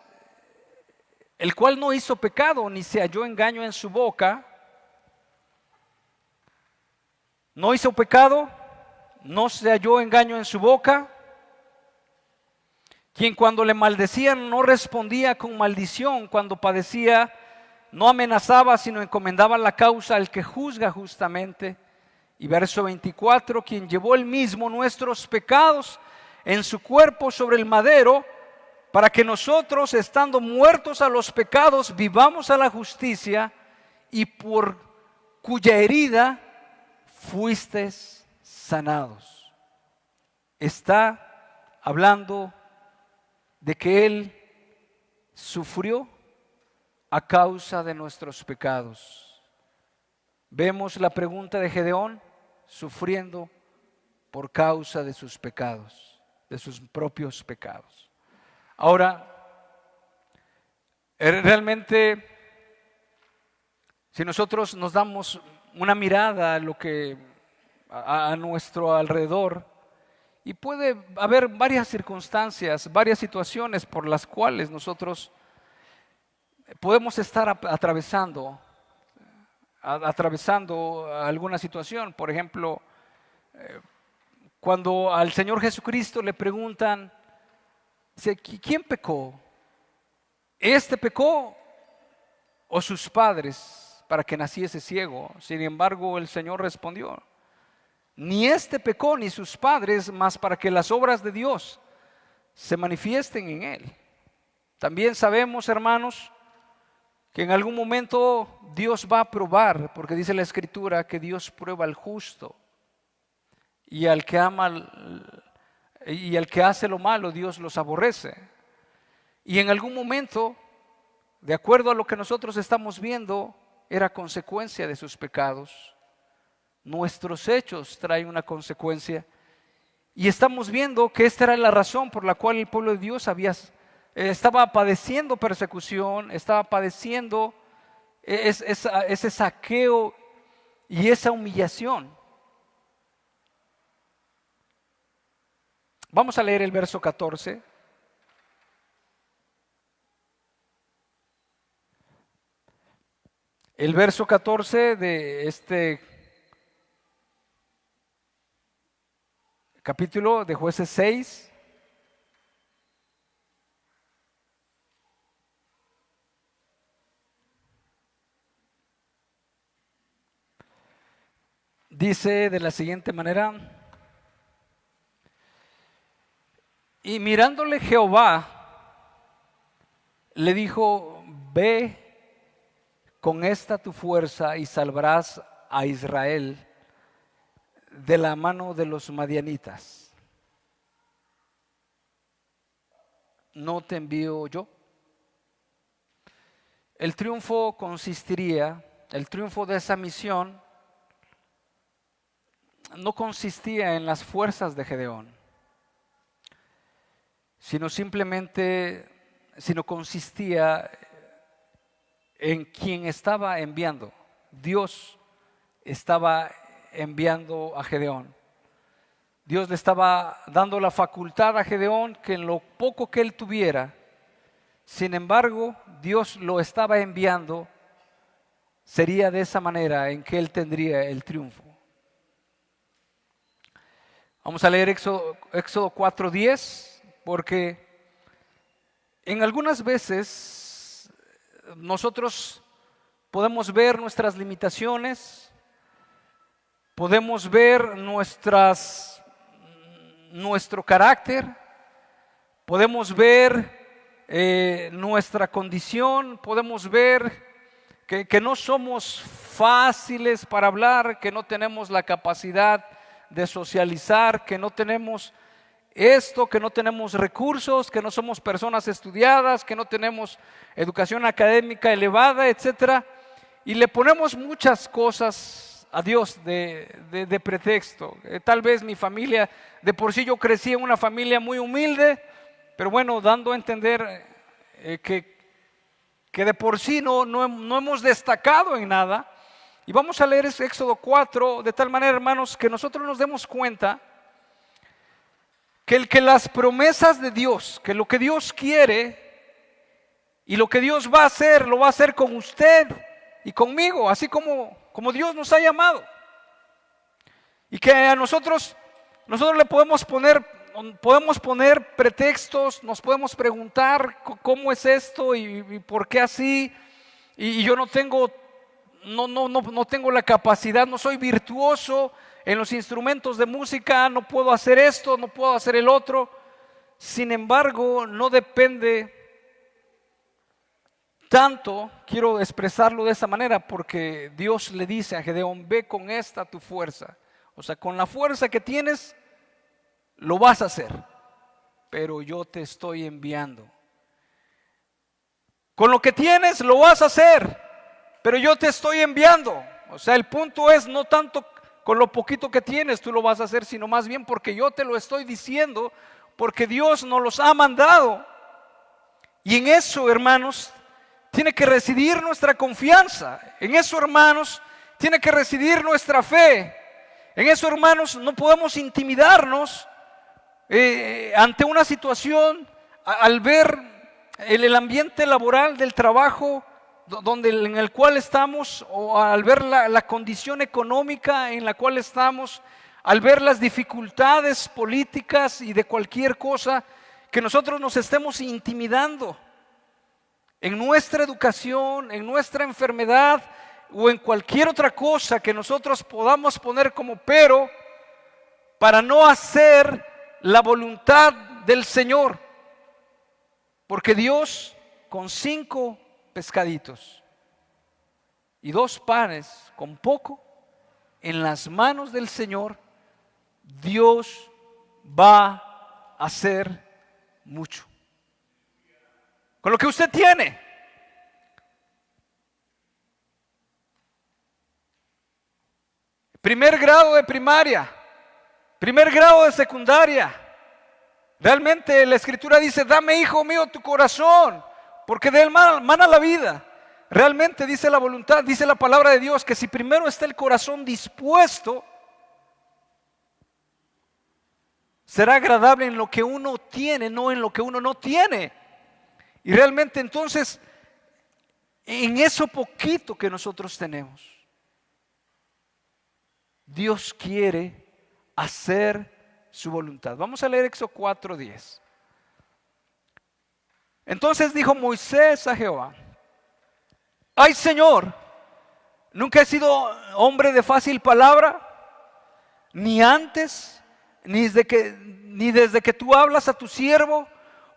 el cual no hizo pecado, ni se halló engaño en su boca. No hizo pecado, no se halló engaño en su boca, quien cuando le maldecían no respondía con maldición, cuando padecía no amenazaba, sino encomendaba la causa al que juzga justamente. Y verso 24, quien llevó él mismo nuestros pecados en su cuerpo sobre el madero, para que nosotros, estando muertos a los pecados, vivamos a la justicia, y por cuya herida fuisteis sanados. Está hablando de que Él sufrió a causa de nuestros pecados. Vemos la pregunta de Gedeón, sufriendo por causa de sus pecados, de sus propios pecados. Ahora, realmente, si nosotros nos damos una mirada a lo que a nuestro alrededor, y puede haber varias circunstancias, varias situaciones por las cuales nosotros podemos estar atravesando alguna situación. Por ejemplo, cuando al Señor Jesucristo le preguntan, ¿quién pecó? ¿Este pecó o sus padres para que naciese ciego? Sin embargo, el Señor respondió, ni este pecó ni sus padres, mas para que las obras de Dios se manifiesten en él. También sabemos, hermanos, que en algún momento Dios va a probar, porque dice la Escritura que Dios prueba al justo, y al que ama y al que hace lo malo, Dios los aborrece. Y en algún momento, de acuerdo a lo que nosotros estamos viendo, era consecuencia de sus pecados. Nuestros hechos traen una consecuencia, y estamos viendo que esta era la razón por la cual el pueblo de Dios estaba padeciendo persecución, estaba padeciendo ese saqueo y esa humillación. Vamos a leer el verso 14. El verso 14 de este capítulo de Jueces 6. Dice de la siguiente manera: y mirándole Jehová, le dijo, ve con esta tu fuerza y salvarás a Israel de la mano de los madianitas. ¿No te envío yo? El triunfo de esa misión no consistía en las fuerzas de Gedeón, sino consistía en quien estaba enviando. Dios estaba enviando a Gedeón. Dios le estaba dando la facultad a Gedeón que en lo poco que él tuviera, sin embargo, Dios lo estaba enviando, sería de esa manera en que él tendría el triunfo. Vamos a leer Éxodo 4:10, porque en algunas veces nosotros podemos ver nuestras limitaciones, podemos ver nuestro carácter, podemos ver nuestra condición, podemos ver que no somos fáciles para hablar, que no tenemos la capacidad de socializar, que no tenemos que no tenemos recursos, que no somos personas estudiadas, que no tenemos educación académica elevada, etcétera, y le ponemos muchas cosas a Dios de pretexto. Tal vez mi familia, de por sí yo crecí en una familia muy humilde, pero bueno, dando a entender que de por sí no hemos destacado en nada. Y vamos a leer ese Éxodo 4, de tal manera, hermanos, que nosotros nos demos cuenta que las promesas de Dios, que lo que Dios quiere y lo que Dios va a hacer, lo va a hacer con usted y conmigo, así como Dios nos ha llamado. Y que a nosotros le podemos poner pretextos, nos podemos preguntar cómo es esto y por qué así, y yo no tengo la capacidad, no soy virtuoso en los instrumentos de música, no puedo hacer esto, no puedo hacer el otro. Sin embargo, no depende tanto, quiero expresarlo de esa manera, porque Dios le dice a Gedeón: ve con esta tu fuerza. O sea, con la fuerza que tienes, lo vas a hacer, pero yo te estoy enviando. Con lo que tienes, lo vas a hacer, pero yo te estoy enviando. O sea, el punto es no tanto con lo poquito que tienes tú lo vas a hacer, sino más bien porque yo te lo estoy diciendo, porque Dios nos los ha mandado. Y en eso, hermanos, tiene que residir nuestra confianza. En eso, hermanos, tiene que residir nuestra fe. En eso, hermanos, no podemos intimidarnos ante una situación al ver el ambiente laboral del trabajo en el cual estamos, o al ver la condición económica en la cual estamos, al ver las dificultades políticas y de cualquier cosa, que nosotros nos estemos intimidando en nuestra educación, en nuestra enfermedad o en cualquier otra cosa que nosotros podamos poner como pero para no hacer la voluntad del Señor. Porque Dios, con 5 pescaditos y 2 panes, con poco, en las manos del Señor, Dios va a hacer mucho. Con lo que usted tiene. Primer grado de primaria, primer grado de secundaria. Realmente la Escritura dice: dame, hijo mío, tu corazón, porque de él mana la vida. Realmente dice la voluntad, dice la palabra de Dios, que si primero está el corazón dispuesto, será agradable en lo que uno tiene, no en lo que uno no tiene. Y realmente entonces, en eso poquito que nosotros tenemos, Dios quiere hacer su voluntad. Vamos a leer Éxodo 4:10. Entonces dijo Moisés a Jehová: ay, Señor, nunca he sido hombre de fácil palabra, ni antes, ni desde que tú hablas a tu siervo,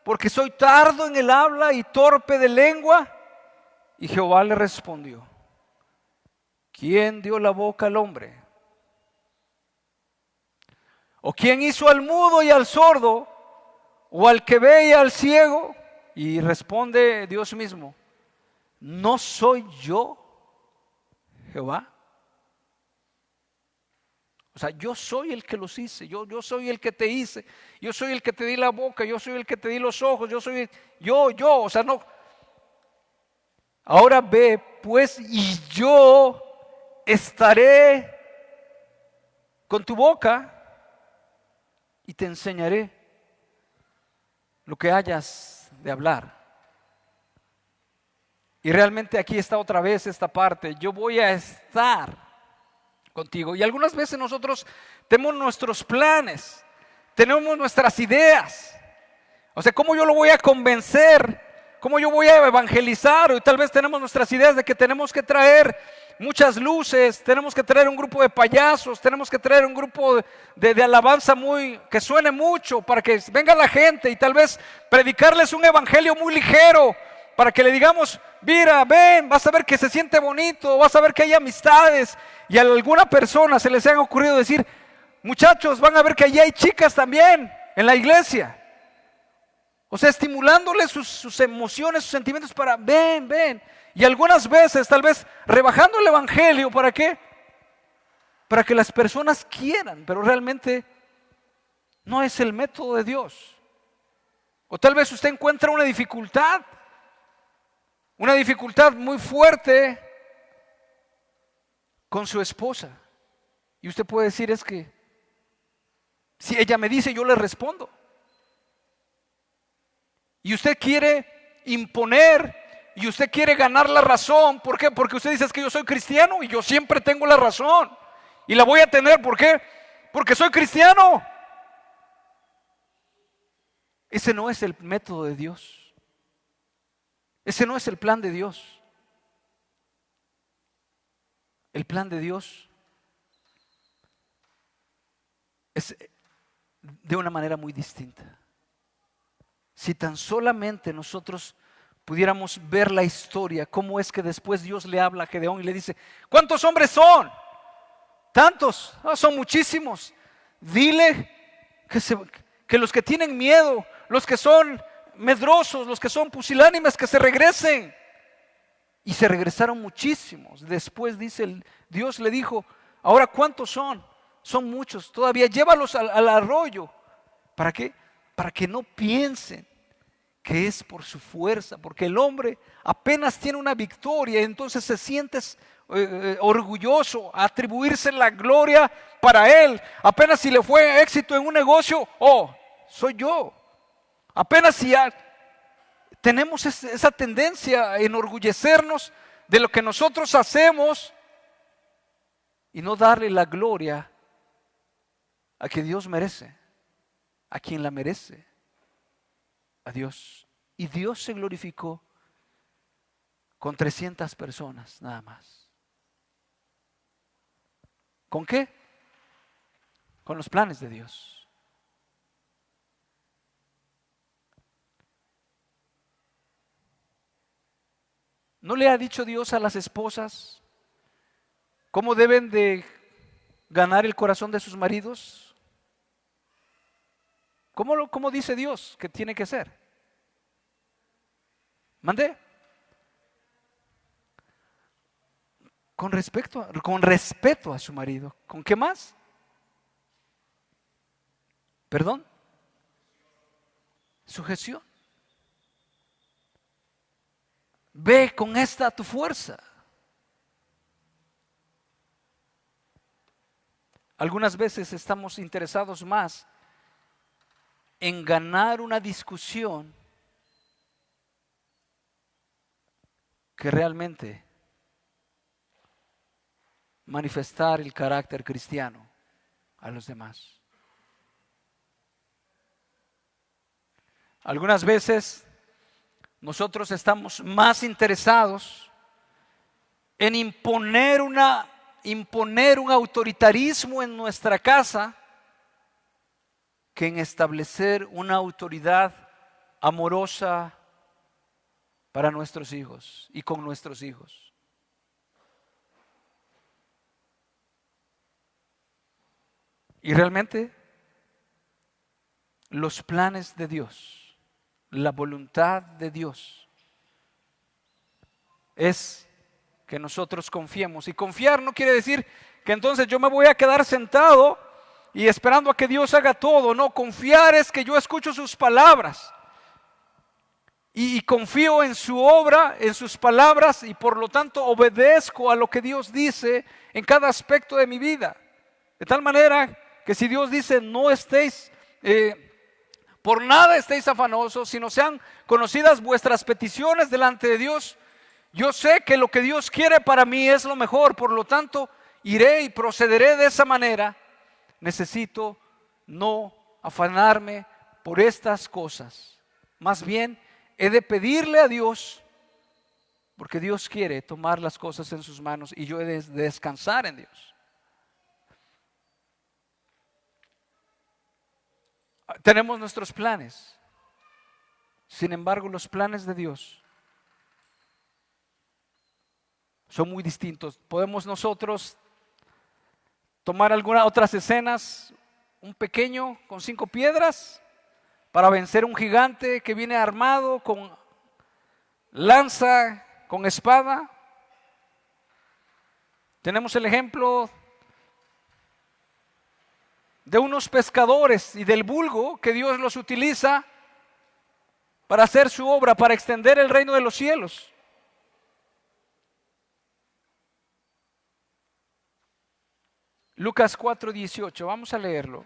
porque soy tardo en el habla y torpe de lengua. Y Jehová le respondió: ¿quién dio la boca al hombre? ¿O quién hizo al mudo y al sordo? ¿O al que ve y al ciego? Y responde Dios mismo: ¿no soy yo Jehová? O sea, yo soy el que los hice, yo soy el que te hice, yo soy el que te di la boca, yo soy el que te di los ojos, yo soy o sea, no. Ahora ve pues, y yo estaré con tu boca y te enseñaré lo que hayas de hablar. Y realmente aquí está otra vez esta parte: yo voy a estar contigo. Y algunas veces nosotros tenemos nuestros planes, tenemos nuestras ideas. O sea, ¿cómo yo lo voy a convencer? ¿Cómo yo voy a evangelizar? Y tal vez tenemos nuestras ideas de que tenemos que traer muchas luces, tenemos que traer un grupo de payasos, tenemos que traer un grupo de alabanza que suene mucho para que venga la gente, y tal vez predicarles un evangelio muy ligero para que le digamos: mira, ven, vas a ver que se siente bonito, vas a ver que hay amistades. Y a alguna persona se les ha ocurrido decir: muchachos, van a ver que allí hay chicas también en la iglesia. O sea, estimulándole sus emociones, sus sentimientos para ven. Y algunas veces tal vez rebajando el evangelio. ¿Para qué? Para que las personas quieran, pero realmente no es el método de Dios. O tal vez usted encuentra una dificultad muy fuerte, con su esposa. Y usted puede decir, es que si ella me dice, yo le respondo. Y usted quiere imponer y usted quiere ganar la razón. ¿Por qué? Porque usted dice, es que yo soy cristiano y yo siempre tengo la razón. Y la voy a tener, ¿por qué? Porque soy cristiano. Ese no es el método de Dios. Ese no es el plan de Dios. El plan de Dios es de una manera muy distinta. Si tan solamente nosotros pudiéramos ver la historia, cómo es que después Dios le habla a Gedeón y le dice, ¿cuántos hombres son? Tantos, son muchísimos. Dile que los que tienen miedo, los que son medrosos, los que son pusilánimes, que se regresen. Y se regresaron muchísimos. Después dice, Dios le dijo, ahora ¿cuántos son? Son muchos, todavía llévalos al arroyo. ¿Para qué? Para que no piensen que es por su fuerza, porque el hombre apenas tiene una victoria, entonces se siente orgulloso, a atribuirse la gloria para él. Apenas si le fue éxito en un negocio, soy yo. Apenas si tenemos esa tendencia a enorgullecernos de lo que nosotros hacemos y no darle la gloria a que Dios merece, a quien la merece, a Dios. Y Dios se glorificó con 300 personas nada más. ¿Con qué? Con los planes de Dios. ¿No le ha dicho Dios a las esposas cómo deben de ganar el corazón de sus maridos? ¿Cómo dice Dios que tiene que ser? ¿Mandé? Con respeto a su marido. ¿Con qué más? ¿Perdón? Sujeción. Ve con esta tu fuerza. Algunas veces estamos interesados más en ganar una discusión que realmente manifestar el carácter cristiano a los demás. Algunas veces nosotros estamos más interesados en imponer un autoritarismo en nuestra casa que en establecer una autoridad amorosa para nuestros hijos y con nuestros hijos. Y realmente los planes de Dios, la voluntad de Dios es que nosotros confiemos. Y confiar no quiere decir que entonces yo me voy a quedar sentado y esperando a que Dios haga todo. No, confiar es que yo escucho sus palabras y confío en su obra, en sus palabras, y por lo tanto obedezco a lo que Dios dice en cada aspecto de mi vida. De tal manera que si Dios dice no estéis por nada estéis afanosos, sino sean conocidas vuestras peticiones delante de Dios, yo sé que lo que Dios quiere para mí es lo mejor, por lo tanto iré y procederé de esa manera. Necesito no afanarme por estas cosas, más bien he de pedirle a Dios, porque Dios quiere tomar las cosas en sus manos y yo he de descansar en Dios. Tenemos nuestros planes, sin embargo los planes de Dios son muy distintos. Podemos nosotros tomar algunas otras escenas, un pequeño con 5 piedras para vencer un gigante que viene armado con lanza, con espada. Tenemos el ejemplo de unos pescadores y del vulgo que Dios los utiliza para hacer su obra, para extender el reino de los cielos. Lucas 4:18, vamos a leerlo.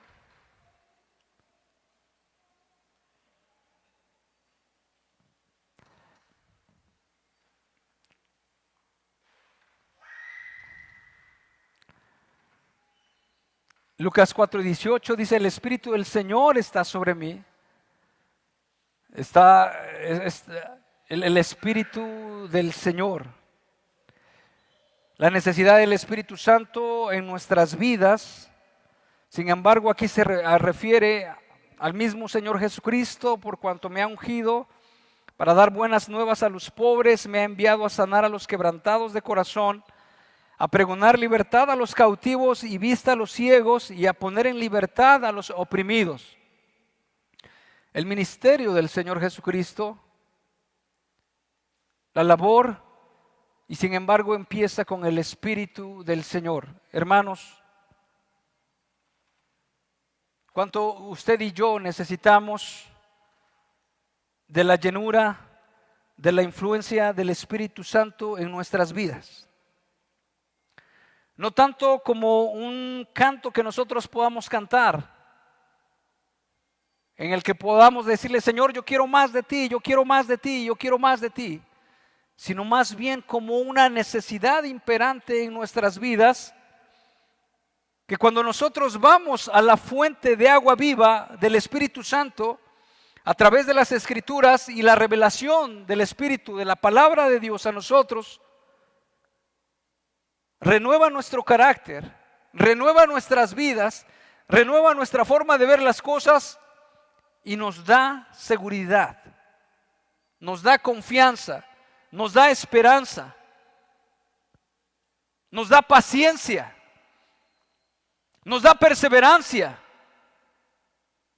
Lucas 4:18 dice: el Espíritu del Señor está sobre mí. Está el Espíritu del Señor. La necesidad del Espíritu Santo en nuestras vidas. Sin embargo, aquí se refiere al mismo Señor Jesucristo, por cuanto me ha ungido para dar buenas nuevas a los pobres, me ha enviado a sanar a los quebrantados de corazón, a pregonar libertad a los cautivos y vista a los ciegos, y a poner en libertad a los oprimidos. El ministerio del Señor Jesucristo, la labor, y sin embargo empieza con el Espíritu del Señor. Hermanos, cuánto usted y yo necesitamos de la llenura, de la influencia del Espíritu Santo en nuestras vidas. No tanto como un canto que nosotros podamos cantar, en el que podamos decirle: Señor, yo quiero más de ti, yo quiero más de ti, yo quiero más de ti, sino más bien como una necesidad imperante en nuestras vidas, que cuando nosotros vamos a la fuente de agua viva del Espíritu Santo, a través de las Escrituras y la revelación del Espíritu, de la palabra de Dios a nosotros, renueva nuestro carácter, renueva nuestras vidas, renueva nuestra forma de ver las cosas y nos da seguridad, nos da confianza, nos da esperanza, nos da paciencia, nos da perseverancia,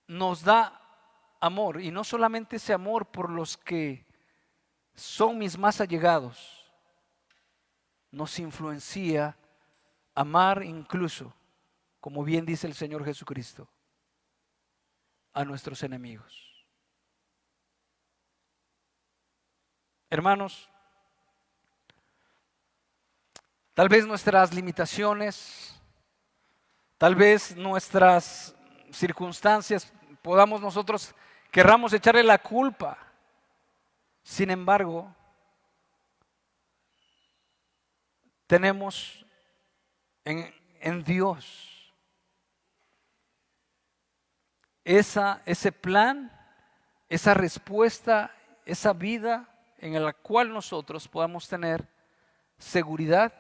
nos da amor. Y no solamente ese amor por los que son mis más allegados, nos influencia a amar incluso, como bien dice el Señor Jesucristo, a nuestros enemigos. Hermanos, tal vez nuestras limitaciones, tal vez nuestras circunstancias, querramos echarle la culpa. Sin embargo, tenemos en Dios ese plan, esa respuesta, esa vida en la cual nosotros podamos tener seguridad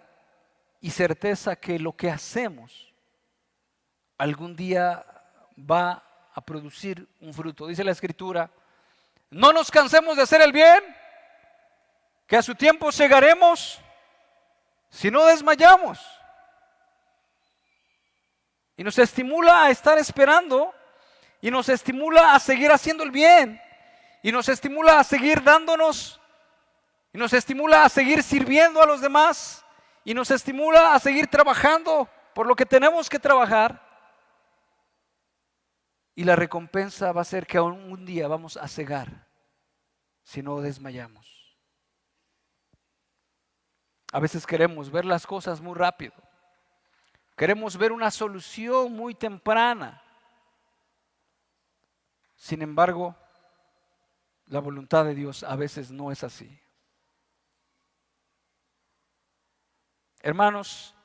y certeza que lo que hacemos algún día va a producir un fruto. Dice la Escritura: no nos cansemos de hacer el bien, que a su tiempo segaremos si no desmayamos. Y nos estimula a estar esperando, y nos estimula a seguir haciendo el bien, y nos estimula a seguir dándonos, y nos estimula a seguir sirviendo a los demás, y nos estimula a seguir trabajando por lo que tenemos que trabajar. Y la recompensa va a ser que aún un día vamos a cegar si no desmayamos. A veces queremos ver las cosas muy rápido. Queremos ver una solución muy temprana. Sin embargo, la voluntad de Dios a veces no es así. Hermanos,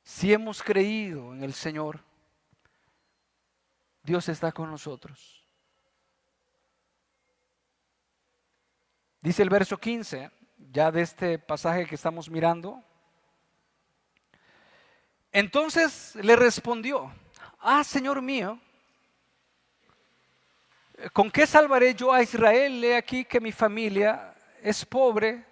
si hemos creído en el Señor, Dios está con nosotros. Dice el verso 15, ya de este pasaje que estamos mirando: entonces le respondió: Señor mío, ¿con qué salvaré yo a Israel? He aquí que mi familia es pobre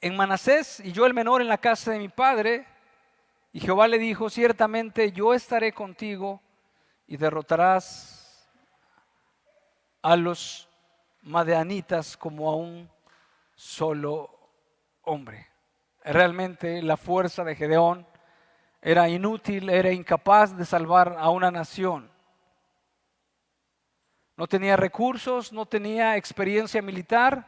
en Manasés, y yo el menor en la casa de mi padre. Y Jehová le dijo: ciertamente yo estaré contigo, y derrotarás a los madianitas como a un solo hombre. Realmente la fuerza de Gedeón era inútil, era incapaz de salvar a una nación. No tenía recursos, no tenía experiencia militar,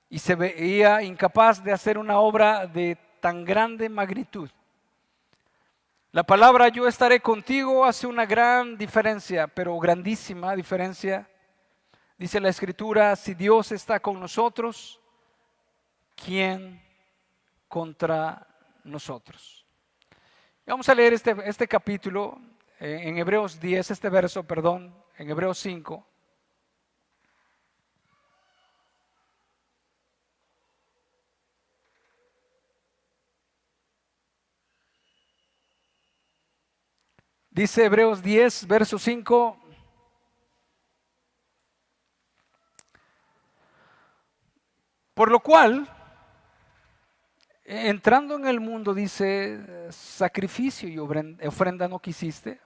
y se veía incapaz de hacer una obra de tan grande magnitud. La palabra yo estaré contigo hace una gran diferencia, pero grandísima diferencia. Dice la Escritura, si Dios está con nosotros, ¿quién contra nosotros? Vamos a leer este capítulo en Hebreos 10, en Hebreos 5. Dice Hebreos 10, verso 5. Por lo cual, entrando en el mundo, dice, sacrificio y ofrenda no quisiste,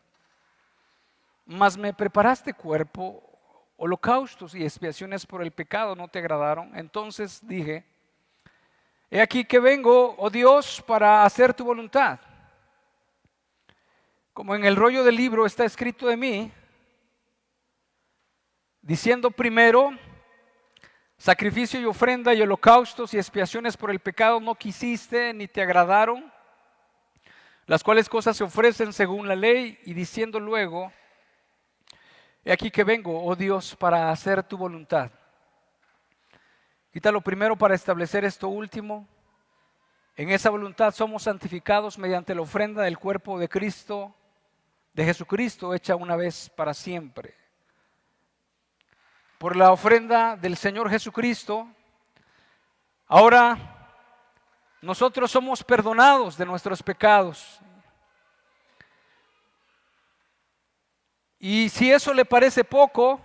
mas me preparaste cuerpo, holocaustos y expiaciones por el pecado no te agradaron. Entonces dije, he aquí que vengo, oh Dios, para hacer tu voluntad. Como en el rollo del libro está escrito de mí, diciendo primero, sacrificio y ofrenda y holocaustos y expiaciones por el pecado no quisiste ni te agradaron, las cuales cosas se ofrecen según la ley, y diciendo luego, he aquí que vengo, oh Dios, para hacer tu voluntad. Quita lo primero para establecer esto último. En esa voluntad somos santificados mediante la ofrenda del cuerpo de Cristo, de Jesucristo, hecha una vez para siempre. Por la ofrenda del Señor Jesucristo, ahora nosotros somos perdonados de nuestros pecados. Y si eso le parece poco,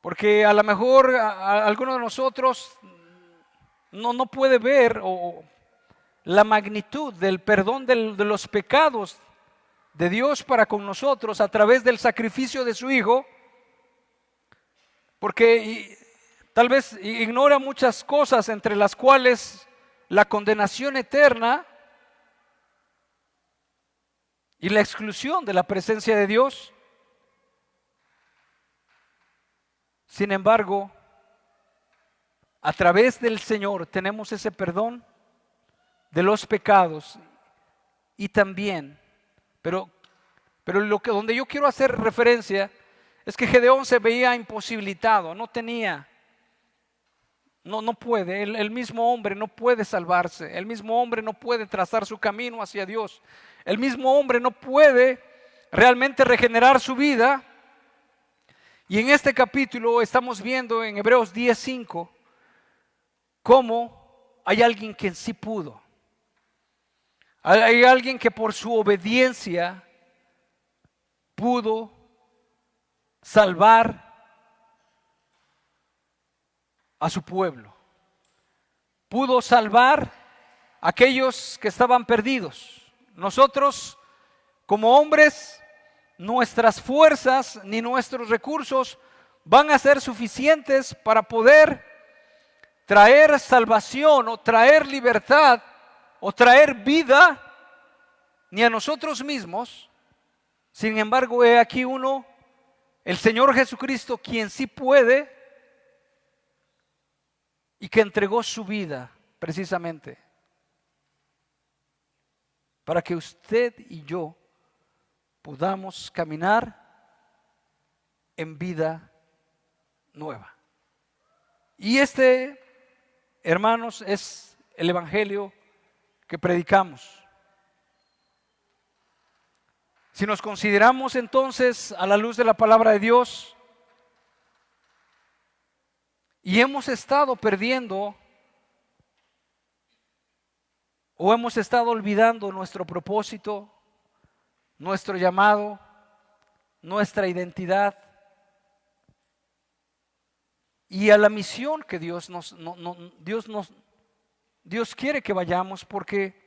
porque a lo mejor a alguno de nosotros no puede ver la magnitud del perdón de los pecados de Dios para con nosotros a través del sacrificio de su Hijo, porque tal vez ignora muchas cosas, entre las cuales la condenación eterna y la exclusión de la presencia de Dios. Sin embargo, a través del Señor tenemos ese perdón de los pecados y también, pero donde yo quiero hacer referencia es que Gedeón se veía imposibilitado, no puede, el mismo hombre no puede salvarse, el mismo hombre no puede trazar su camino hacia Dios, el mismo hombre no puede realmente regenerar su vida. Y en este capítulo estamos viendo en Hebreos 10:5 cómo hay alguien que sí pudo. Hay alguien que por su obediencia pudo salvar a su pueblo. Pudo salvar a aquellos que estaban perdidos. Nosotros, como hombres, nuestras fuerzas ni nuestros recursos van a ser suficientes para poder traer salvación o traer libertad o traer vida, ni a nosotros mismos. Sin embargo, he aquí uno, el Señor Jesucristo, quien sí puede y que entregó su vida precisamente para que usted y yo podamos caminar en vida nueva. Y hermanos, es el evangelio que predicamos. Si nos consideramos entonces a la luz de la palabra de Dios y hemos estado perdiendo o hemos estado olvidando nuestro propósito, nuestro llamado, nuestra identidad y a la misión que Dios quiere que vayamos, porque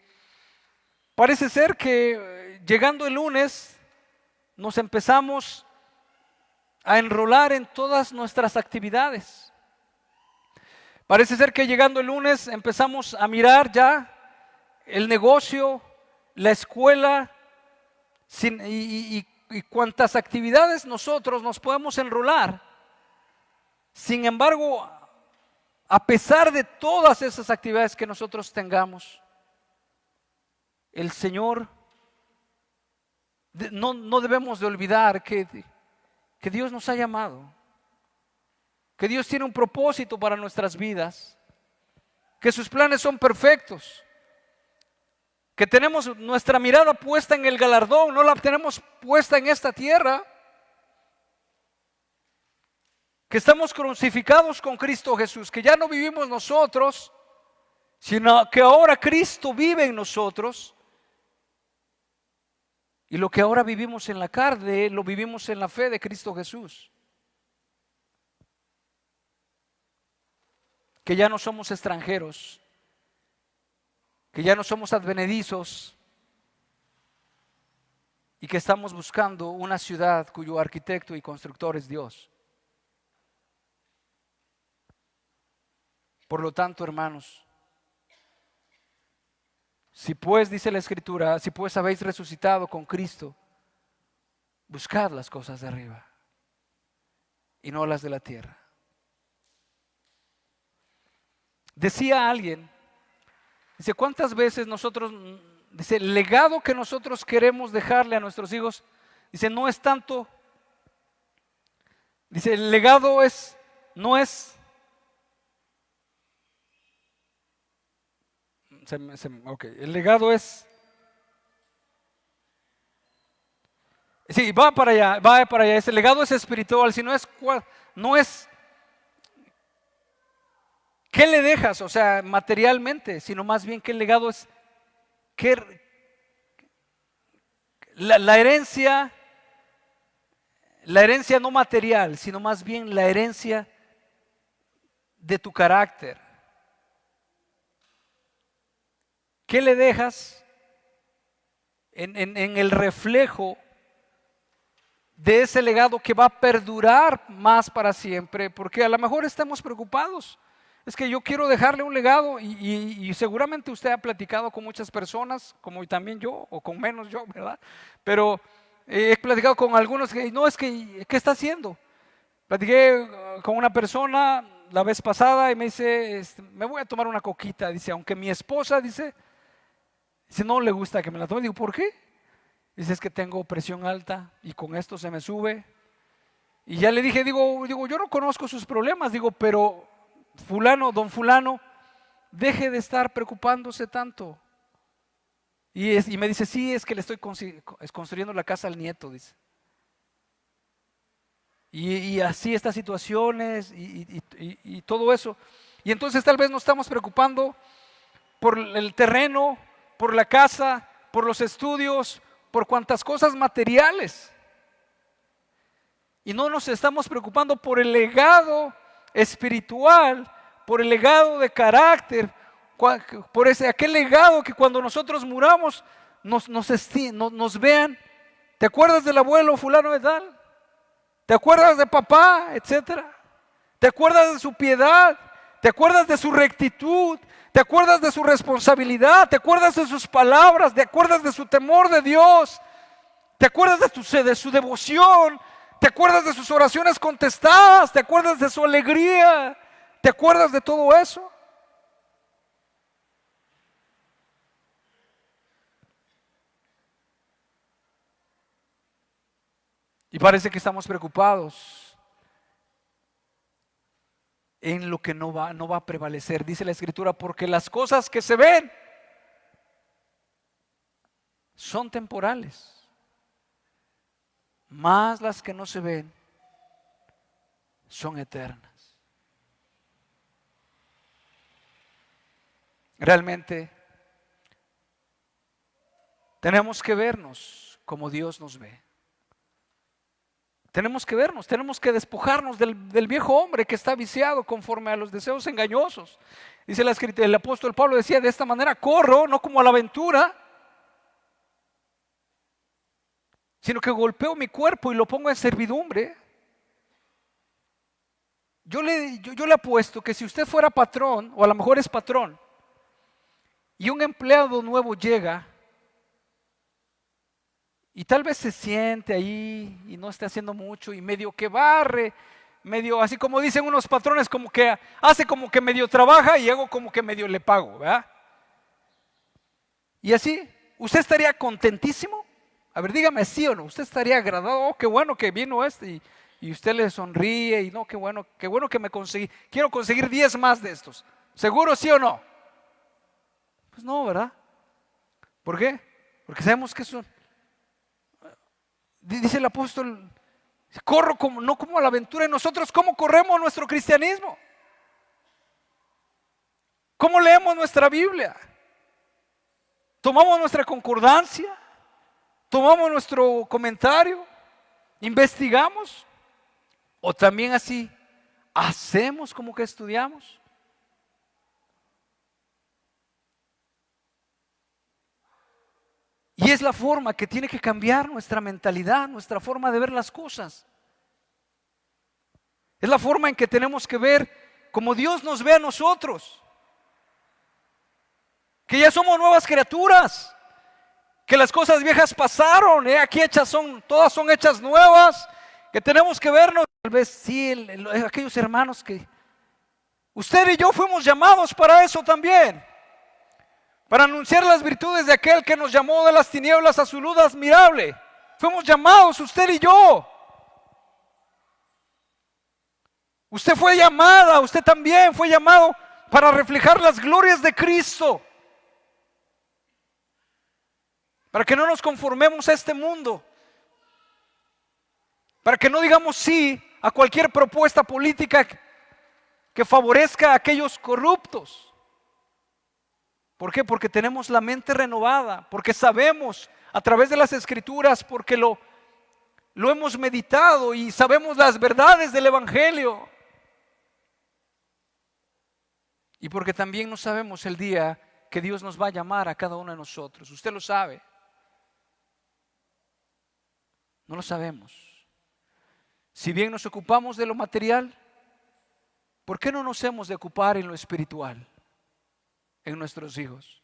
parece ser que llegando el lunes nos empezamos a enrolar en todas nuestras actividades. Parece ser que llegando el lunes empezamos a mirar ya el negocio, la escuela y cuántas actividades nosotros nos podemos enrolar. Sin embargo, a pesar de todas esas actividades que nosotros tengamos, el Señor, no debemos de olvidar que Dios nos ha llamado, que Dios tiene un propósito para nuestras vidas, que sus planes son perfectos, que tenemos nuestra mirada puesta en el galardón, no la tenemos puesta en esta tierra, que estamos crucificados con Cristo Jesús, que ya no vivimos nosotros, sino que ahora Cristo vive en nosotros, y lo que ahora vivimos en la carne, lo vivimos en la fe de Cristo Jesús. Que ya no somos extranjeros, que ya no somos advenedizos y que estamos buscando una ciudad cuyo arquitecto y constructor es Dios. Por lo tanto, hermanos, si pues, dice la Escritura, si pues habéis resucitado con Cristo, buscad las cosas de arriba y no las de la tierra. Decía alguien, dice, ¿cuántas veces nosotros, dice, el legado que nosotros queremos dejarle a nuestros hijos, dice, no es tanto, dice, el legado no es, el legado es, sí, va para allá, ese legado es espiritual, si no es, ¿qué le dejas? O sea, materialmente, sino más bien qué legado es, la herencia no material, sino más bien la herencia de tu carácter. ¿Qué le dejas en el reflejo de ese legado que va a perdurar más para siempre? Porque a lo mejor estamos preocupados. Es que yo quiero dejarle un legado y seguramente usted ha platicado con muchas personas, como también yo, o con menos yo, ¿verdad? Pero he platicado con algunos que no, es que, ¿qué está haciendo? Platiqué con una persona la vez pasada y me dice, me voy a tomar una coquita, dice, aunque mi esposa, dice, no le gusta que me la tome. Digo, ¿por qué? Dice, es que tengo presión alta y con esto se me sube. Y ya le dije, digo, yo no conozco sus problemas, digo, pero don fulano, deje de estar preocupándose tanto. Y me dice, sí, es que le estoy construyendo la casa al nieto, dice. Y así estas situaciones y todo eso. Y entonces tal vez nos estamos preocupando por el terreno, por la casa, por los estudios, por cuantas cosas materiales. Y no nos estamos preocupando por el legado espiritual, por el legado de carácter, por aquel legado que cuando nosotros muramos nos vean. ¿Te acuerdas del abuelo fulano de tal? ¿Te acuerdas de papá, etcétera? ¿Te acuerdas de su piedad? ¿Te acuerdas de su rectitud? ¿Te acuerdas de su responsabilidad? ¿Te acuerdas de sus palabras? ¿Te acuerdas de su temor de Dios? ¿Te acuerdas de su devoción? ¿Te acuerdas de sus oraciones contestadas? ¿Te acuerdas de su alegría? ¿Te acuerdas de todo eso? Y parece que estamos preocupados en lo que no va a prevalecer. Dice la Escritura, porque las cosas que se ven son temporales, mas las que no se ven son eternas. Realmente tenemos que vernos como Dios nos ve. Tenemos que vernos, tenemos que despojarnos del viejo hombre que está viciado conforme a los deseos engañosos. Dice la Escritura, el apóstol Pablo decía, de esta manera corro, no como a la aventura, sino que golpeo mi cuerpo y lo pongo en servidumbre. Yo le apuesto que si usted fuera patrón, o a lo mejor es patrón, y un empleado nuevo llega, y tal vez se siente ahí y no esté haciendo mucho y medio que barre, medio, así como dicen unos patrones, como que hace como que medio trabaja y hago como que medio le pago, ¿verdad? Y así, ¿usted estaría contentísimo? A ver, dígame sí o no. ¿Usted estaría agradado? Oh, qué bueno que vino y usted le sonríe y no, qué bueno que me conseguí. Quiero conseguir 10 más de estos. ¿Seguro sí o no? Pues no, ¿verdad? ¿Por qué? Porque sabemos que son, dice el apóstol, corro como, no como a la aventura. ¿Y nosotros cómo corremos nuestro cristianismo? ¿Cómo leemos nuestra Biblia? ¿Tomamos nuestra concordancia? ¿Tomamos nuestro comentario? ¿Investigamos? ¿O también así hacemos como que estudiamos? Y es la forma que tiene que cambiar nuestra mentalidad, nuestra forma de ver las cosas. Es la forma en que tenemos que ver como Dios nos ve a nosotros. Que ya somos nuevas criaturas. Que las cosas viejas pasaron, aquí todas son hechas nuevas. Que tenemos que vernos, tal vez sí, aquellos hermanos que usted y yo fuimos llamados para eso también. Para anunciar las virtudes de aquel que nos llamó de las tinieblas a su luz admirable. Fuimos llamados usted y yo. Usted fue llamada, usted también fue llamado para reflejar las glorias de Cristo. Para que no nos conformemos a este mundo. Para que no digamos sí a cualquier propuesta política que favorezca a aquellos corruptos. ¿Por qué? Porque tenemos la mente renovada, porque sabemos a través de las Escrituras, porque lo hemos meditado y sabemos las verdades del Evangelio. Y porque también no sabemos el día que Dios nos va a llamar a cada uno de nosotros. Usted lo sabe. No lo sabemos. Si bien nos ocupamos de lo material, ¿por qué no nos hemos de ocupar en lo espiritual, en nuestros hijos?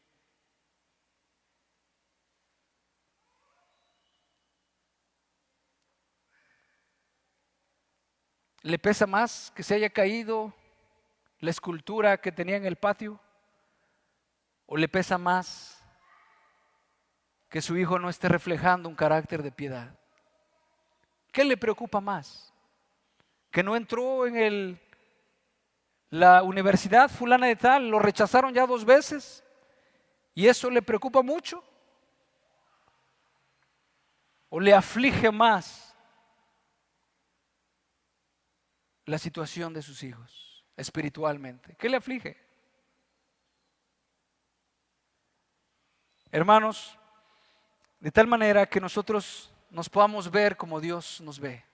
¿Le pesa más que se haya caído la escultura que tenía en el patio? ¿O le pesa más que su hijo no esté reflejando un carácter de piedad? ¿Qué le preocupa más? ¿Que no entró en la universidad fulana de tal? ¿Lo rechazaron ya 2 veces? ¿Y eso le preocupa mucho? ¿O le aflige más la situación de sus hijos espiritualmente? ¿Qué le aflige? Hermanos, de tal manera que nosotros nos podamos ver como Dios nos ve.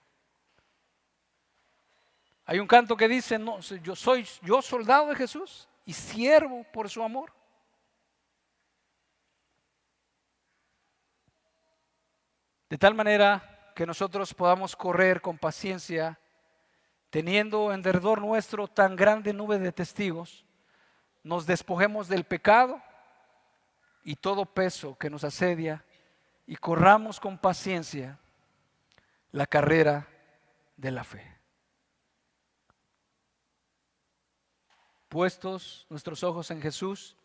Hay un canto que dice, no, yo soy soldado de Jesús y siervo por su amor. De tal manera que nosotros podamos correr con paciencia, teniendo en derredor nuestro tan grande nube de testigos, nos despojemos del pecado y todo peso que nos asedia y corramos con paciencia la carrera de la fe. Puestos nuestros ojos en Jesús,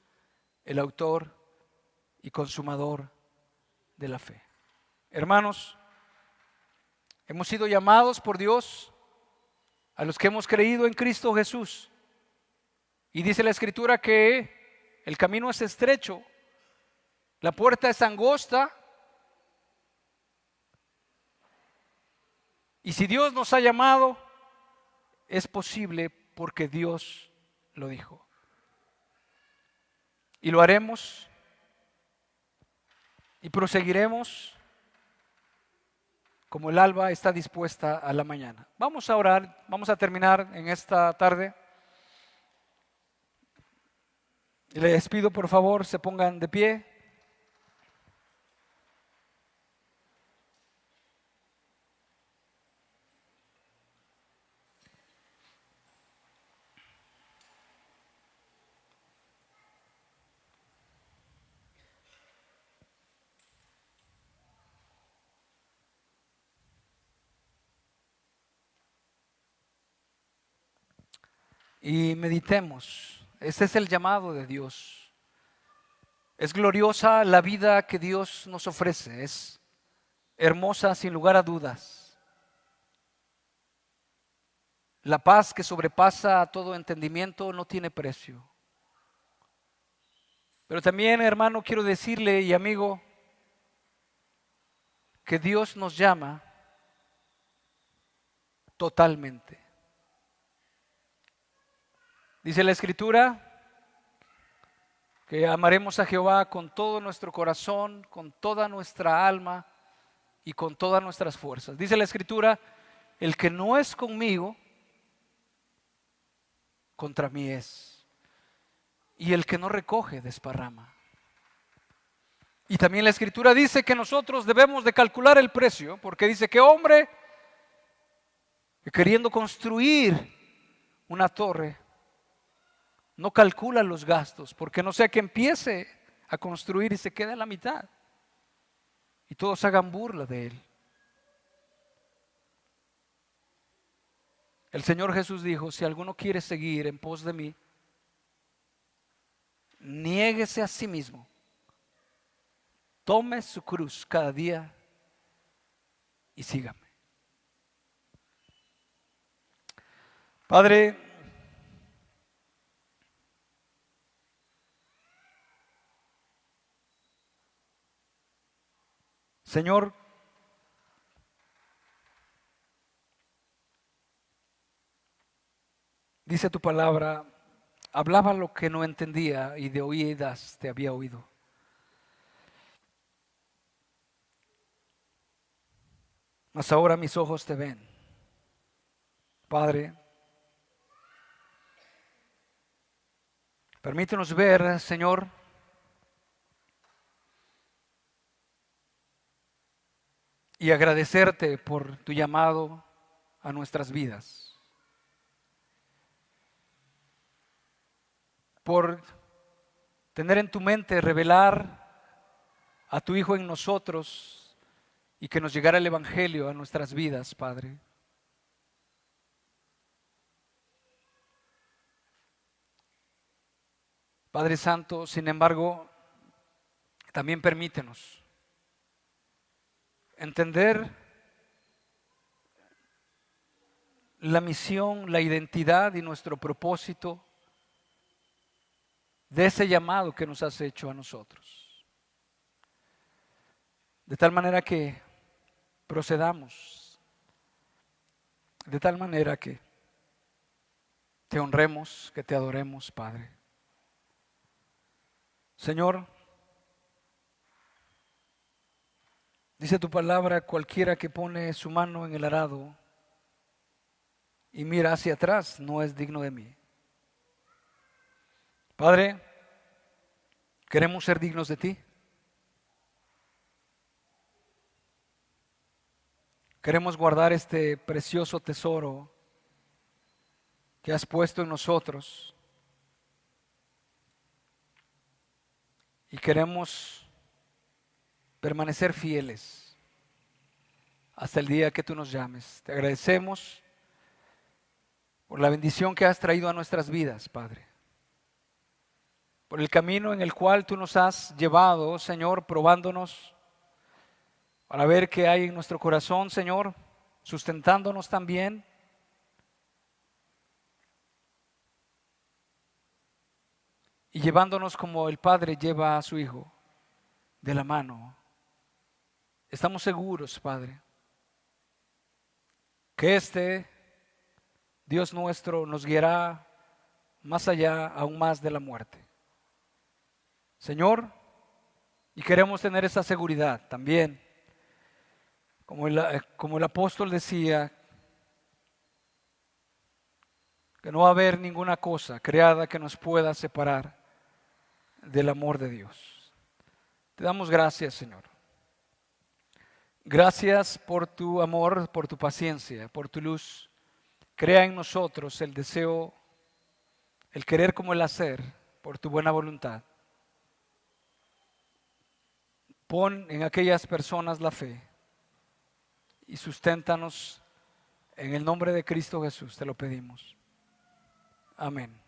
el autor y consumador de la fe. Hermanos, hemos sido llamados por Dios a los que hemos creído en Cristo Jesús. Y dice la Escritura que el camino es estrecho, la puerta es angosta. Y si Dios nos ha llamado, es posible porque Dios lo dijo. Y lo haremos y proseguiremos como el alba está dispuesta a la mañana. Vamos a orar, vamos a terminar en esta tarde. Y les pido por favor se pongan de pie. y meditemos. Este es el llamado de Dios. Es gloriosa la vida que Dios nos ofrece. Es hermosa sin lugar a dudas. La paz que sobrepasa todo entendimiento no tiene precio. Pero también, hermano, quiero decirle y amigo, que Dios nos llama totalmente. Dice la Escritura que amaremos a Jehová con todo nuestro corazón, con toda nuestra alma y con todas nuestras fuerzas. Dice la Escritura, el que no es conmigo, contra mí es. Y el que no recoge, desparrama. Y también la Escritura dice que nosotros debemos de calcular el precio, porque dice que hombre que queriendo construir una torre, no calcula los gastos, porque no sea que empiece a construir y se quede a la mitad y todos hagan burla de él. El Señor Jesús dijo, si alguno quiere seguir en pos de mí, niéguese a sí mismo, tome su cruz cada día y sígame. Padre, Señor, dice tu palabra, hablaba lo que no entendía y de oídas te había oído. Mas ahora mis ojos te ven. Padre, permítenos ver, Señor, y agradecerte por tu llamado a nuestras vidas, por tener en tu mente revelar a tu Hijo en nosotros y que nos llegara el Evangelio a nuestras vidas, Padre. Padre Santo, sin embargo, también permítenos entender la misión, la identidad y nuestro propósito de ese llamado que nos has hecho a nosotros. De tal manera que procedamos, de tal manera que te honremos, que te adoremos, Padre. Señor, dice tu palabra, cualquiera que pone su mano en el arado y mira hacia atrás no es digno de mí. Padre, queremos ser dignos de ti. Queremos guardar este precioso tesoro que has puesto en nosotros. Y queremos permanecer fieles hasta el día que tú nos llames. Te agradecemos por la bendición que has traído a nuestras vidas, Padre. Por el camino en el cual tú nos has llevado, Señor, probándonos para ver qué hay en nuestro corazón, Señor, sustentándonos también. Y llevándonos como el Padre lleva a su Hijo, de la mano. Estamos seguros, Padre, que este Dios nuestro nos guiará más allá, aún más de la muerte. Señor, y queremos tener esa seguridad también, como el apóstol decía, que no va a haber ninguna cosa creada que nos pueda separar del amor de Dios. Te damos gracias, Señor. Gracias por tu amor, por tu paciencia, por tu luz. Crea en nosotros el deseo, el querer como el hacer, por tu buena voluntad. Pon en aquellas personas la fe y susténtanos en el nombre de Cristo Jesús, te lo pedimos. Amén. Amén.